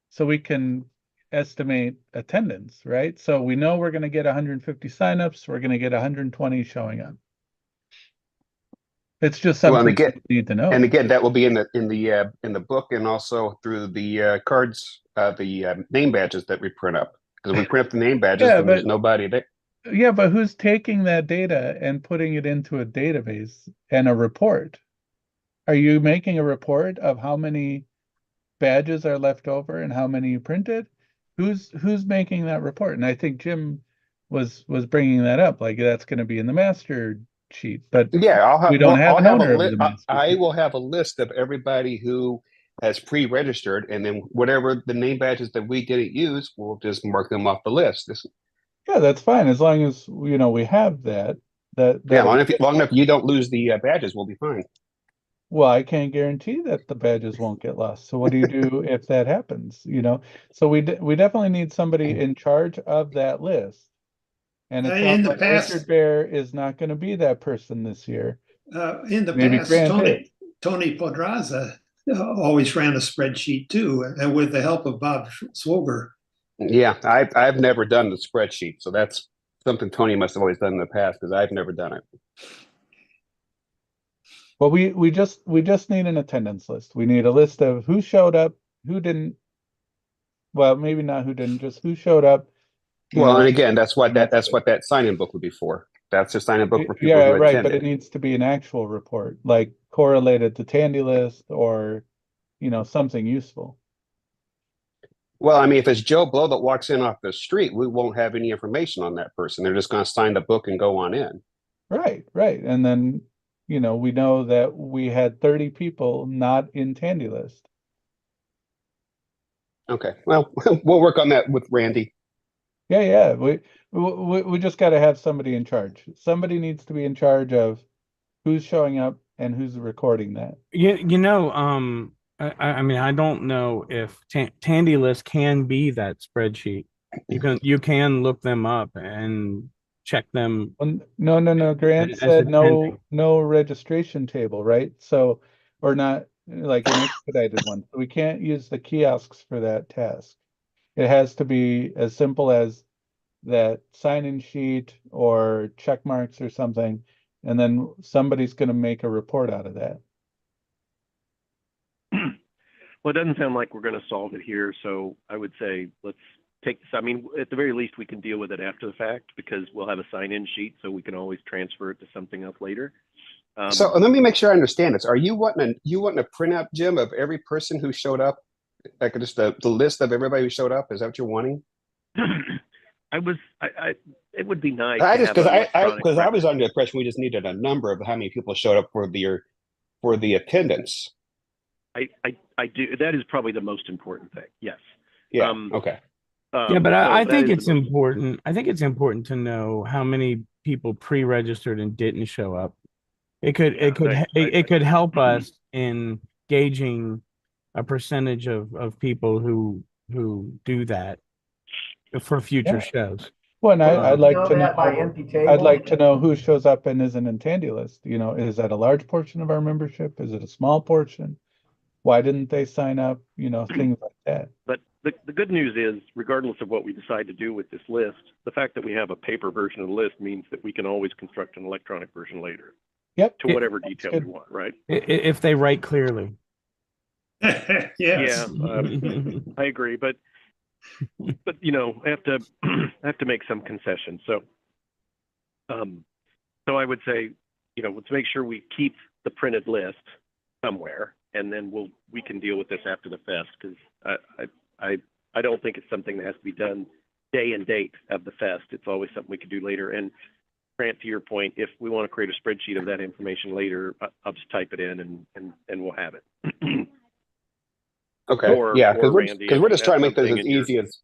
so we can estimate attendance, right? So we know we're going to get 150 signups, we're going to get 120 showing up. It's just something we need to know. And again, that will be in the book and also through the cards, the name badges that we print up. Because if we print up the name badges, then there's nobody there. Yeah, but who's taking that data and putting it into a database and a report? Are you making a report of how many badges are left over and how many you printed? Who's making that report? And I think Jim was bringing that up, like that's going to be in the master sheet. But yeah, we don't have an owner of the master I sheet. will have a list of everybody who has pre-registered, and then whatever the name badges that we didn't use, we'll just mark them off the list. Yeah, that's fine as long as we have that. Yeah, long enough you don't lose the badges, we'll be fine. Well, I can't guarantee that the badges won't get lost. So what do you do if that happens? So we definitely need somebody in charge of that list. And it sounds like Richard Bear is not going to be that person this year. In the Maybe past, Grant Tony Podraza always ran a spreadsheet too, and with the help of Bob Swoger. Yeah, I've never done the spreadsheet, so that's something Tony must have always done in the past because I've never done it. Well, we just need an attendance list. We need a list of who showed up, who didn't. Well, maybe not who didn't, just who showed up. Well, and again, that's what that sign-in book would be for. That's a sign-in book for people who right, attended. but it needs to be an actual report, like correlated to Tannylist or something useful. Well, I mean, if it's Joe Blow that walks in off the street, we won't have any information on that person. They're just going to sign the book and go on in. Right. And then, we know that we had 30 people not in Tannylist. Okay. Well, we'll work on that with Randy. Yeah. We just got to have somebody in charge. Somebody needs to be in charge of who's showing up and who's recording that. I mean, I don't know if Tannylist can be that spreadsheet. You can look them up and check them. No. Grant said no registration table, right? So, or not like an expedited one. So we can't use the kiosks for that task. It has to be as simple as that sign-in sheet or check marks or something, and then somebody's going to make a report out of that. Well, it doesn't sound like we're going to solve it here, so I would say let's take this. I mean, at the very least, we can deal with it after the fact because we'll have a sign-in sheet, so we can always transfer it to something else later. So let me make sure I understand this. Are you wanting a printout, Jim, of every person who showed up? Like just the list of everybody who showed up? Is that what you're wanting? It would be nice. I to just have an because I electronic was record. under the impression we just needed a number of how many people showed up for the attendance. I do. That is probably the most important thing. Yes. Yeah. Okay. Yeah, but so I that think is it's the most- important. I think it's important to know how many people pre-registered and didn't show up. It could help us in gauging a percentage of people who do that for future shows. Well, and I'd like to that by know. empty tables? I'd like to know who shows up and isn't in Tandy List. You know, is that a large portion of our membership? Is it a small portion? Why didn't they sign up? You know, things like that. But the good news is, regardless of what we decide to do with this list, the fact that we have a paper version of the list means that we can always construct an electronic version later. Yep. To whatever detail we want, right? If they write clearly. Yes. Yeah, I agree, but you know, I have to make some concessions. So, so I would say, you know, let's make sure we keep the printed list somewhere, and then we can deal with this after the fest because I don't think it's something that has to be done day and date of the fest. It's always something we could do later. And Grant, to your point, if we want to create a spreadsheet of that information later, I'll just type it in and we'll have it. Okay. Yeah, because we're just trying to make this as easy as.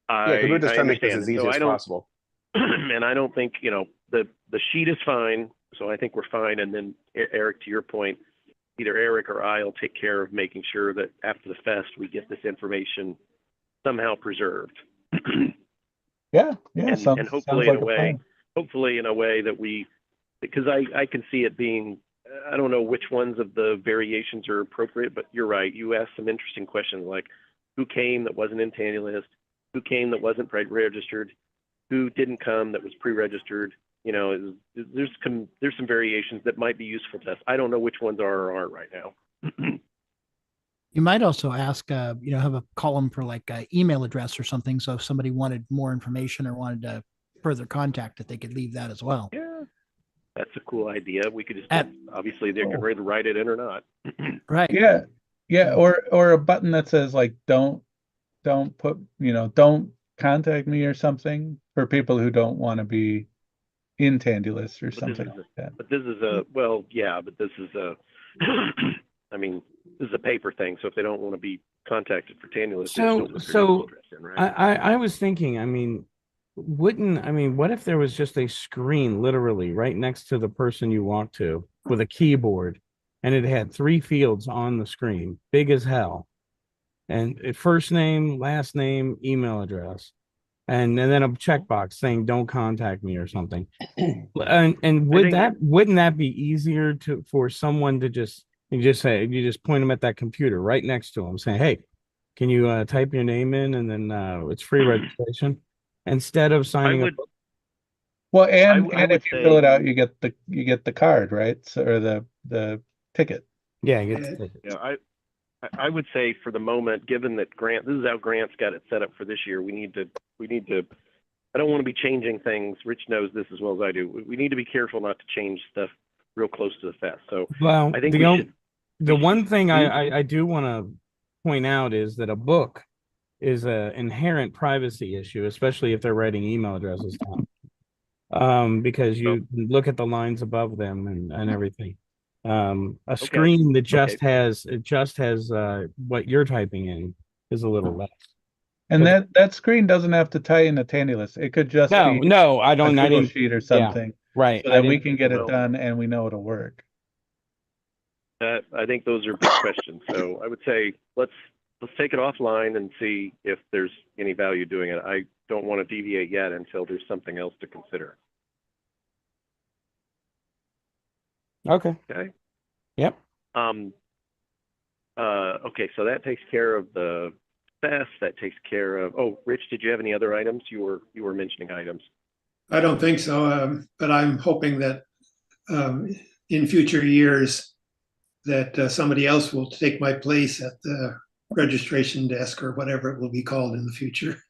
Yeah, because we're just trying to make this as easy as possible. And I don't think, you know, the sheet is fine, so I think we're fine. And then Eric, to your point, either Eric or I'll take care of making sure that after the fest we get this information somehow preserved. Yeah, and hopefully sounds in a way, that because I can see it being, I don't know which ones of the variations are appropriate, but you're right. You asked some interesting questions like who came that wasn't in Tandy List, who came that wasn't registered, who didn't come that was pre-registered. You know, there's some variations that might be useful to us. I don't know which ones are or aren't right now. You might also ask, you know, have a column for like an email address or something. So if somebody wanted more information or wanted to further contact it, they could leave that as well. Yeah, that's a cool idea. We could just obviously they could write it in or not. Right. Yeah. Or a button that says like don't put, you know, don't contact me or something for people who don't want to be in Tandy List or something like that. But this is I mean, this is a paper thing. So if they don't want to be contacted for Tandy List, so I was thinking, I mean, what if there was just a screen literally right next to the person you walk to with a keyboard and it had 3 fields on the screen, big as hell, and first name, last name, email address, and then a checkbox saying don't contact me or something. And wouldn't that be easier for someone to just point them at that computer right next to them saying, hey, can you type your name in, and then it's free registration instead of signing up. Well, and if you fill it out, you get the card, right? So, or the ticket. Yeah, you get the ticket. Yeah, I would say for the moment, given that this is how Grant's got it set up for this year, we need to, I don't want to be changing things. Rich knows this as well as I do. We need to be careful not to change stuff real close to the fest. So well, I think the one thing I do want to point out is that a book is an inherent privacy issue, especially if they're writing email addresses down. Because you look at the lines above them and everything. A screen that just has what you're typing in is a little less. And that screen doesn't have to tie in a Tandy List. It could just be I don't. a Google sheet or something, yeah, right? So that we can get it done and we know it'll work. I think those are big questions. So I would say let's take it offline and see if there's any value doing it. I don't want to deviate yet until there's something else to consider. Okay. Okay. Yep. Okay, so that takes care of the Fest. That takes care of. Oh, Rich, did you have any other items? You were mentioning items. I don't think so, but I'm hoping that in future years that somebody else will take my place at the registration desk or whatever it will be called in the future.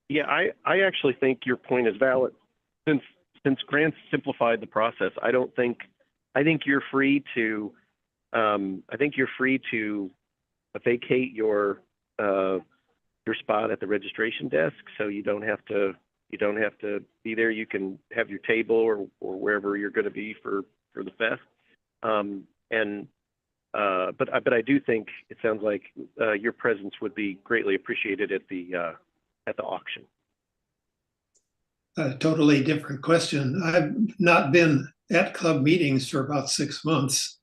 Yeah, I actually think your point is valid. Since Grant simplified the process, I think you're free to vacate your spot at the registration desk, so you don't have to be there. You can have your table or wherever you're going to be for the fest. But I do think it sounds like your presence would be greatly appreciated at the auction. A totally different question. I've not been at club meetings for about 6 months,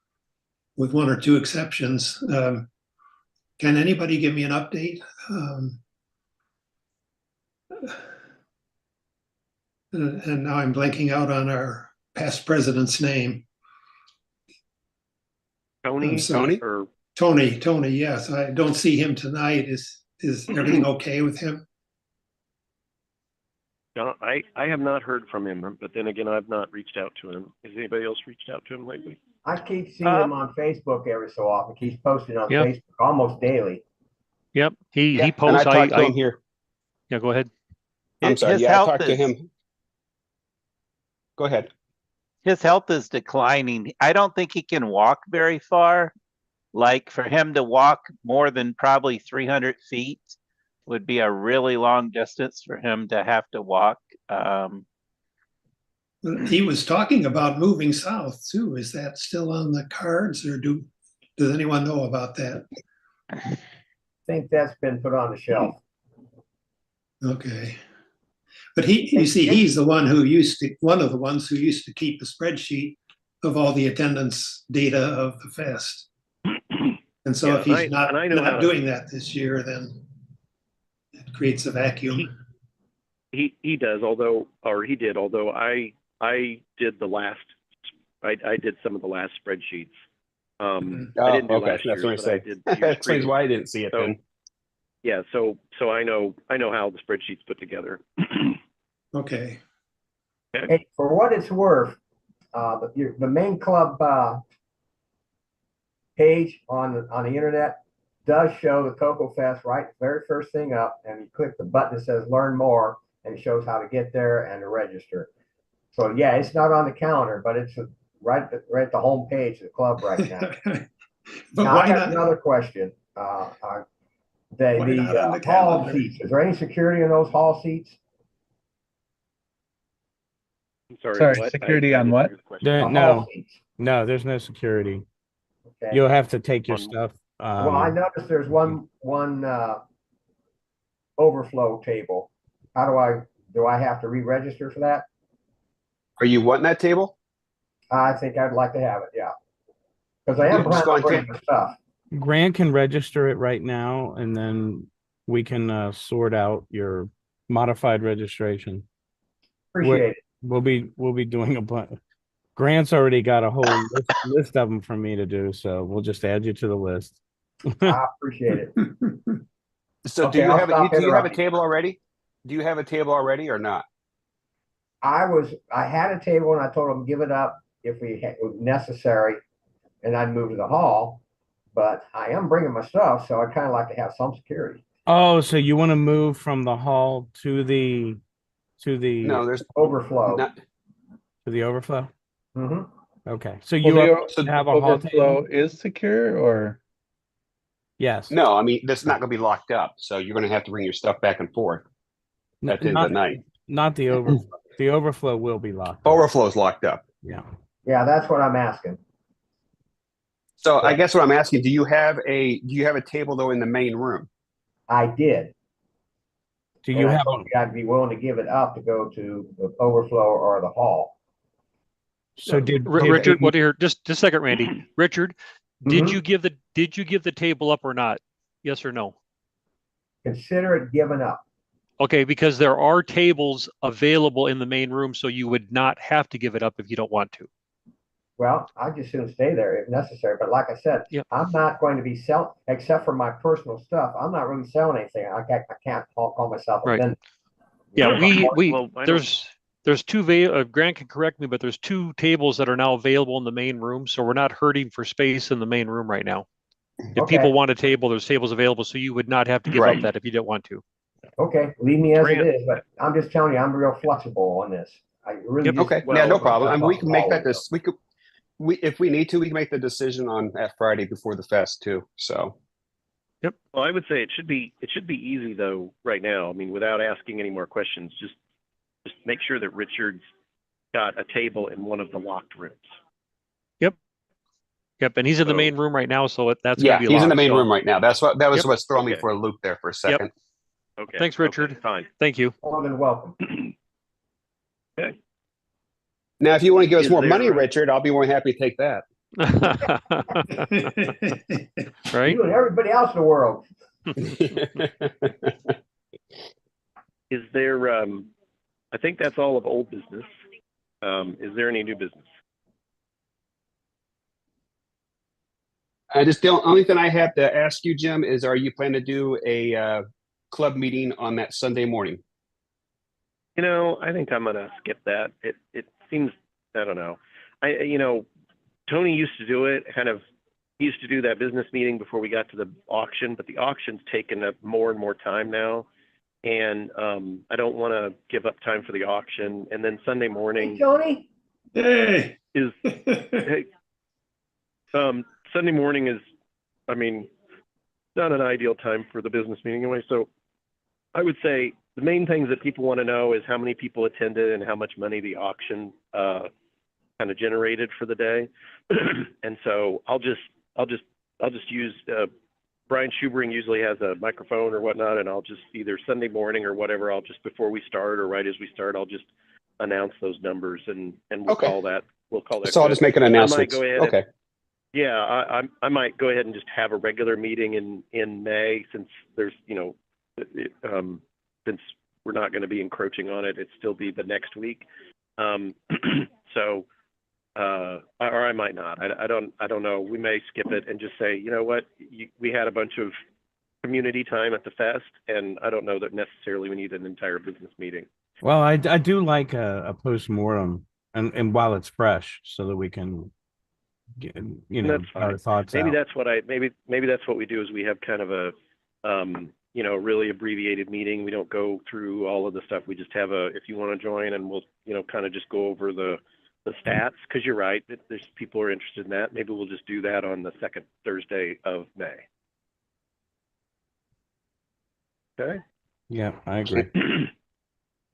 with one or two exceptions. Can anybody give me an update? And now I'm blanking out on our past president's name. Tony? Or Tony, yes. I don't see him tonight. Is everything okay with him? No, I have not heard from him, but then again, I've not reached out to him. Has anybody else reached out to him lately? I keep seeing him on Facebook every so often. He's posting on Facebook almost daily. Yep. He posts. And I talked to him here. Yeah, go ahead. I'm sorry. His Yeah, I health talked to him. Go ahead. His health is declining. I don't think he can walk very far. Like for him to walk more than probably 300 feet would be a really long distance for him to have to walk. He was talking about moving south too. Is that still on the cards, or does anyone know about that? I think that's been put on the shelf. Okay. But he's the one one of the ones who used to keep a spreadsheet of all the attendance data of the fest. And so if he's not doing that this year, then it creates a vacuum. He does, although I did I did some of the last spreadsheets. I didn't do last year's, but I did the years That's previous. why I didn't see it then. Yeah, so I know how the spreadsheet's put together. Okay. Hey, for what it's worth, the main club page on the internet does show the Cocoa Fest right very first thing up, and you click the button that says Learn More, and it shows how to get there and to register. So yeah, it's not on the calendar, but it's right at the home page of the club right now. But now why I have not? another question. The hall calendar? seats. Is there any security in those hall seats? Sorry, what? security I on didn't what? hear the question. No, there's no security. Okay. You'll have to take your stuff. Well, I noticed there's one overflow table. Do I have to re-register for that? Are you wanting that table? I think I'd like to have it, yeah. Because I am Just planning on go bringing and the stuff. Grant can register it right now, and then we can sort out your modified registration. Appreciate it. We'll be doing a bunch. Grant's already got a whole list of them for me to do, so we'll just add you to the list. I appreciate it. So Okay, do you I'll have stop do you have a interrupting. table already? Do you have a table already or not? I had a table and I told them give it up if it was necessary, and I'd move to the hall. But I am bringing my stuff, so I kind of like to have some security. Oh, so you want to move from the hall to the No, there's Overflow. not. to the overflow? Mm-hmm. Okay, so you have a hall overflow table? is secure, or Yes. No, I mean that's not going to be locked up, so you're going to have to bring your stuff back and forth at the end of the night. Not the overflow. The overflow will be locked. Overflow's locked up. Yeah. Yeah, that's what I'm asking. So I guess what I'm asking, do you have a table though in the main room? I did. Do you have? I'd be willing to give it up to go to the overflow or the hall. So did Richard? What here? Just a second, Randy. Richard, did Mhm. you give the table up or not? Yes or no? Consider it given up. Okay, because there are tables available in the main room, so you would not have to give it up if you don't want to. Well, I just soon stay there if necessary. But like I said, Yep. I'm not going to be except for my personal stuff. I'm not really selling anything. I can't call myself a Right. vendor. Yeah, Well, I don't- there's Grant can correct me, but there's 2 tables that are now available in the main room, so we're not hurting for space in the main room right now. If Okay. people want a table, there's tables available, so you would not have to give up Right. that if you didn't want to. Okay, leave me as Grant. it is, but I'm just telling you, I'm real flexible on this. I really Yep. just. Okay, yeah, no problem. I mean, we can make that this, if we need to, we can make the decision on that Friday before the fest too, so. Well, I would say it should be easy though right now. I mean, without asking any more questions, just make sure that Richard's got a table in one of the locked rooms. Yep, and he's in the So- main room right now, so that's Yeah, gonna be he's in the locked, main so- room right now. That was Yep. what's throwing me Okay. for a loop there for a second. Okay. Thanks, Richard. Okay, fine. Thank you. More than welcome. Okay. Now, if you want to give us Is more there, money, Richard, I'll be more than happy to take that. Right? You and everybody else in the world. Is there? I think that's all of old business. Is there any new business? Just the only thing I have to ask you, Jim, is are you planning to do a club meeting on that Sunday morning? You know, I think I'm gonna skip that. It seems, I don't know. Tony used to do it. He used to do that business meeting before we got to the auction, but the auction's taken up more and more time now, and I don't want to give up time for the auction. And then Sunday morning Hey, Tony. Hey. is hey, Sunday morning is, I mean, not an ideal time for the business meeting anyway. So I would say the main things that people want to know is how many people attended and how much money the auction kind of generated for the day. And so I'll just use Brian Schubering usually has a microphone or whatnot, and I'll just either Sunday morning or whatever, I'll just before we start or right as we start, I'll just announce those numbers and we'll Okay. call that. So I'll just make an announcement. Go ahead. Okay. Yeah, I might go ahead and just have a regular meeting in May since there's, since we're not going to be encroaching on it, it'd still be the next week. So, or I might not. I don't know. We may skip it and just say, you know what, we had a bunch of community time at the fest, and I don't know that necessarily we need an entire business meeting. Well, I do like a postmortem and while it's fresh so that we can get, That's our fine. thoughts Maybe out. that's what maybe that's what we do is we have kind of a really abbreviated meeting. We don't go through all of the stuff. We just have if you want to join, and we'll kind of just go over the stats, because you're right, there's people who are interested in that. Maybe we'll just do that on the second Thursday of May. Okay. Yeah, I agree.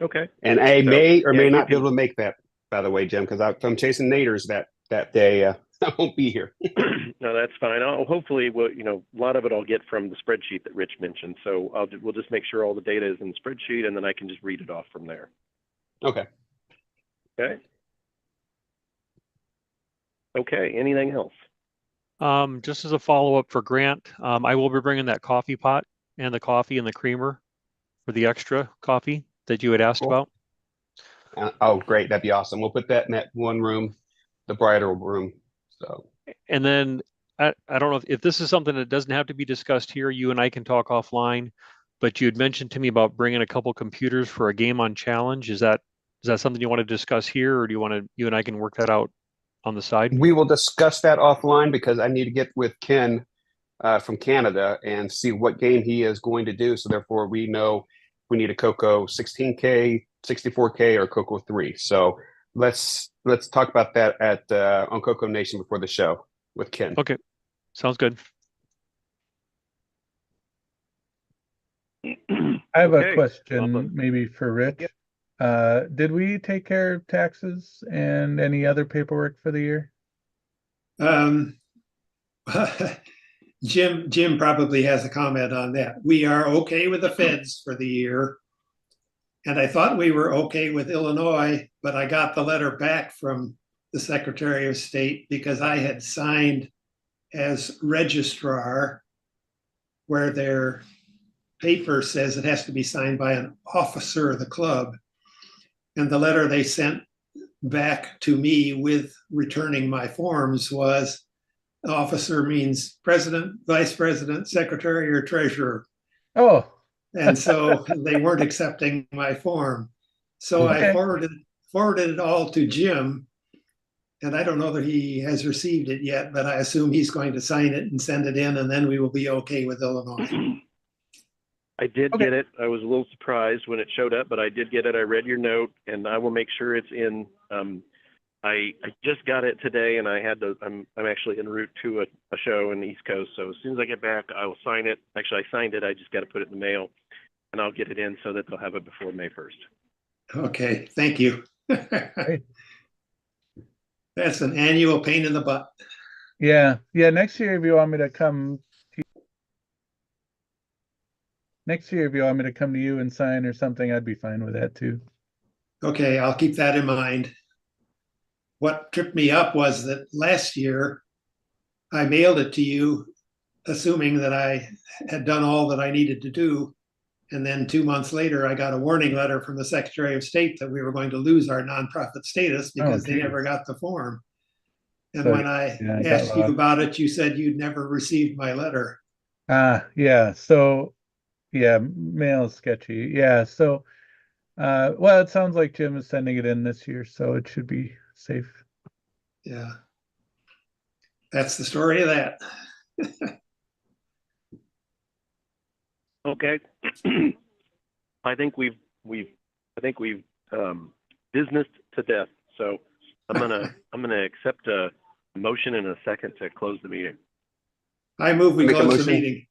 Okay. And I So, may or yeah, may you not be can- able to make that, by the way, Jim, because I'm chasing Naders that day. I won't be here. No, that's fine. Hopefully, a lot of it I'll get from the spreadsheet that Rich mentioned. So we'll just make sure all the data is in the spreadsheet, and then I can just read it off from there. Okay. Okay. Okay. Anything else? Just as a follow-up for Grant, I will be bringing that coffee pot and the coffee and the creamer for the extra coffee that you had asked Cool. about. Oh, great. That'd be awesome. We'll put that in that one room, the bridal room. So, And then I don't know if this is something that doesn't have to be discussed here. You and I can talk offline, but you had mentioned to me about bringing a couple computers for a game on challenge. Is that something you want to discuss here, or do you and I can work that out on the side? we will discuss that offline because I need to get with Ken from Canada and see what game he is going to do. So therefore we know if we need a Coco 16K, 64K, or Coco 3. So let's talk about that on Coco Nation before the show with Ken. Okay, sounds good. I have a Okay. question maybe for Rich. Did we take care of taxes and any other paperwork for the year? Jim probably has a comment on that. We are okay with the feds for the year. And I thought we were okay with Illinois, but I got the letter back from the Secretary of State because I had signed as registrar, where their paper says it has to be signed by an officer of the club. And the letter they sent back to me with returning my forms was officer means president, vice president, secretary, or treasurer. Oh, And so they weren't accepting my form. So I Okay. forwarded it all to Jim. And I don't know that he has received it yet, but I assume he's going to sign it and send it in, and then we will be okay with Illinois. I did Okay. get it. I was a little surprised when it showed up, but I did get it. I read your note, and I will make sure it's in. I just got it today, and I had to. I'm actually en route to a show in the East Coast, so as soon as I get back, I will sign it. Actually, I signed it. I just got to put it in the mail, and I'll get it in so that they'll have it before May 1st. Okay, thank you. Great. That's an annual pain in the butt. Yeah. Next year, if you want me to come to you and sign or something, I'd be fine with that too. Okay, I'll keep that in mind. What tripped me up was that last year I mailed it to you, assuming that I had done all that I needed to do. And then 2 months later, I got a warning letter from the Secretary of State that we were going to lose our nonprofit status because they geez. never got the form. And So, when I yeah, I got asked you lost. about it, you said you'd never received my letter. Yeah. So, yeah, mail is sketchy. Yeah. So, well, it sounds like Jim is sending it in this year, so it should be safe. Yeah. That's the story of that. Okay. I think we've businessed to death. So I'm gonna accept a motion in a second to close the meeting. I move we Make a close the motion. meeting.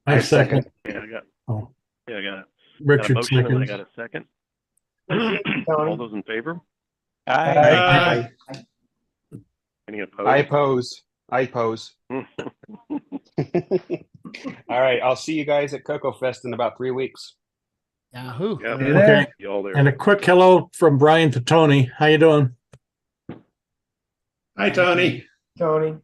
I second. Yeah, I got. Oh. Yeah, I got it. Got a Richard motion and I seconds. got a second. Tony. All those in favor? Aye. Any opposed? I oppose. All right, I'll see you guys at Cocoa Fest in about 3 weeks. Yahoo. Yep. You there? Okay. You all there? And a quick hello from Brian to Tony. How you doing? Hi, Tony. Tony.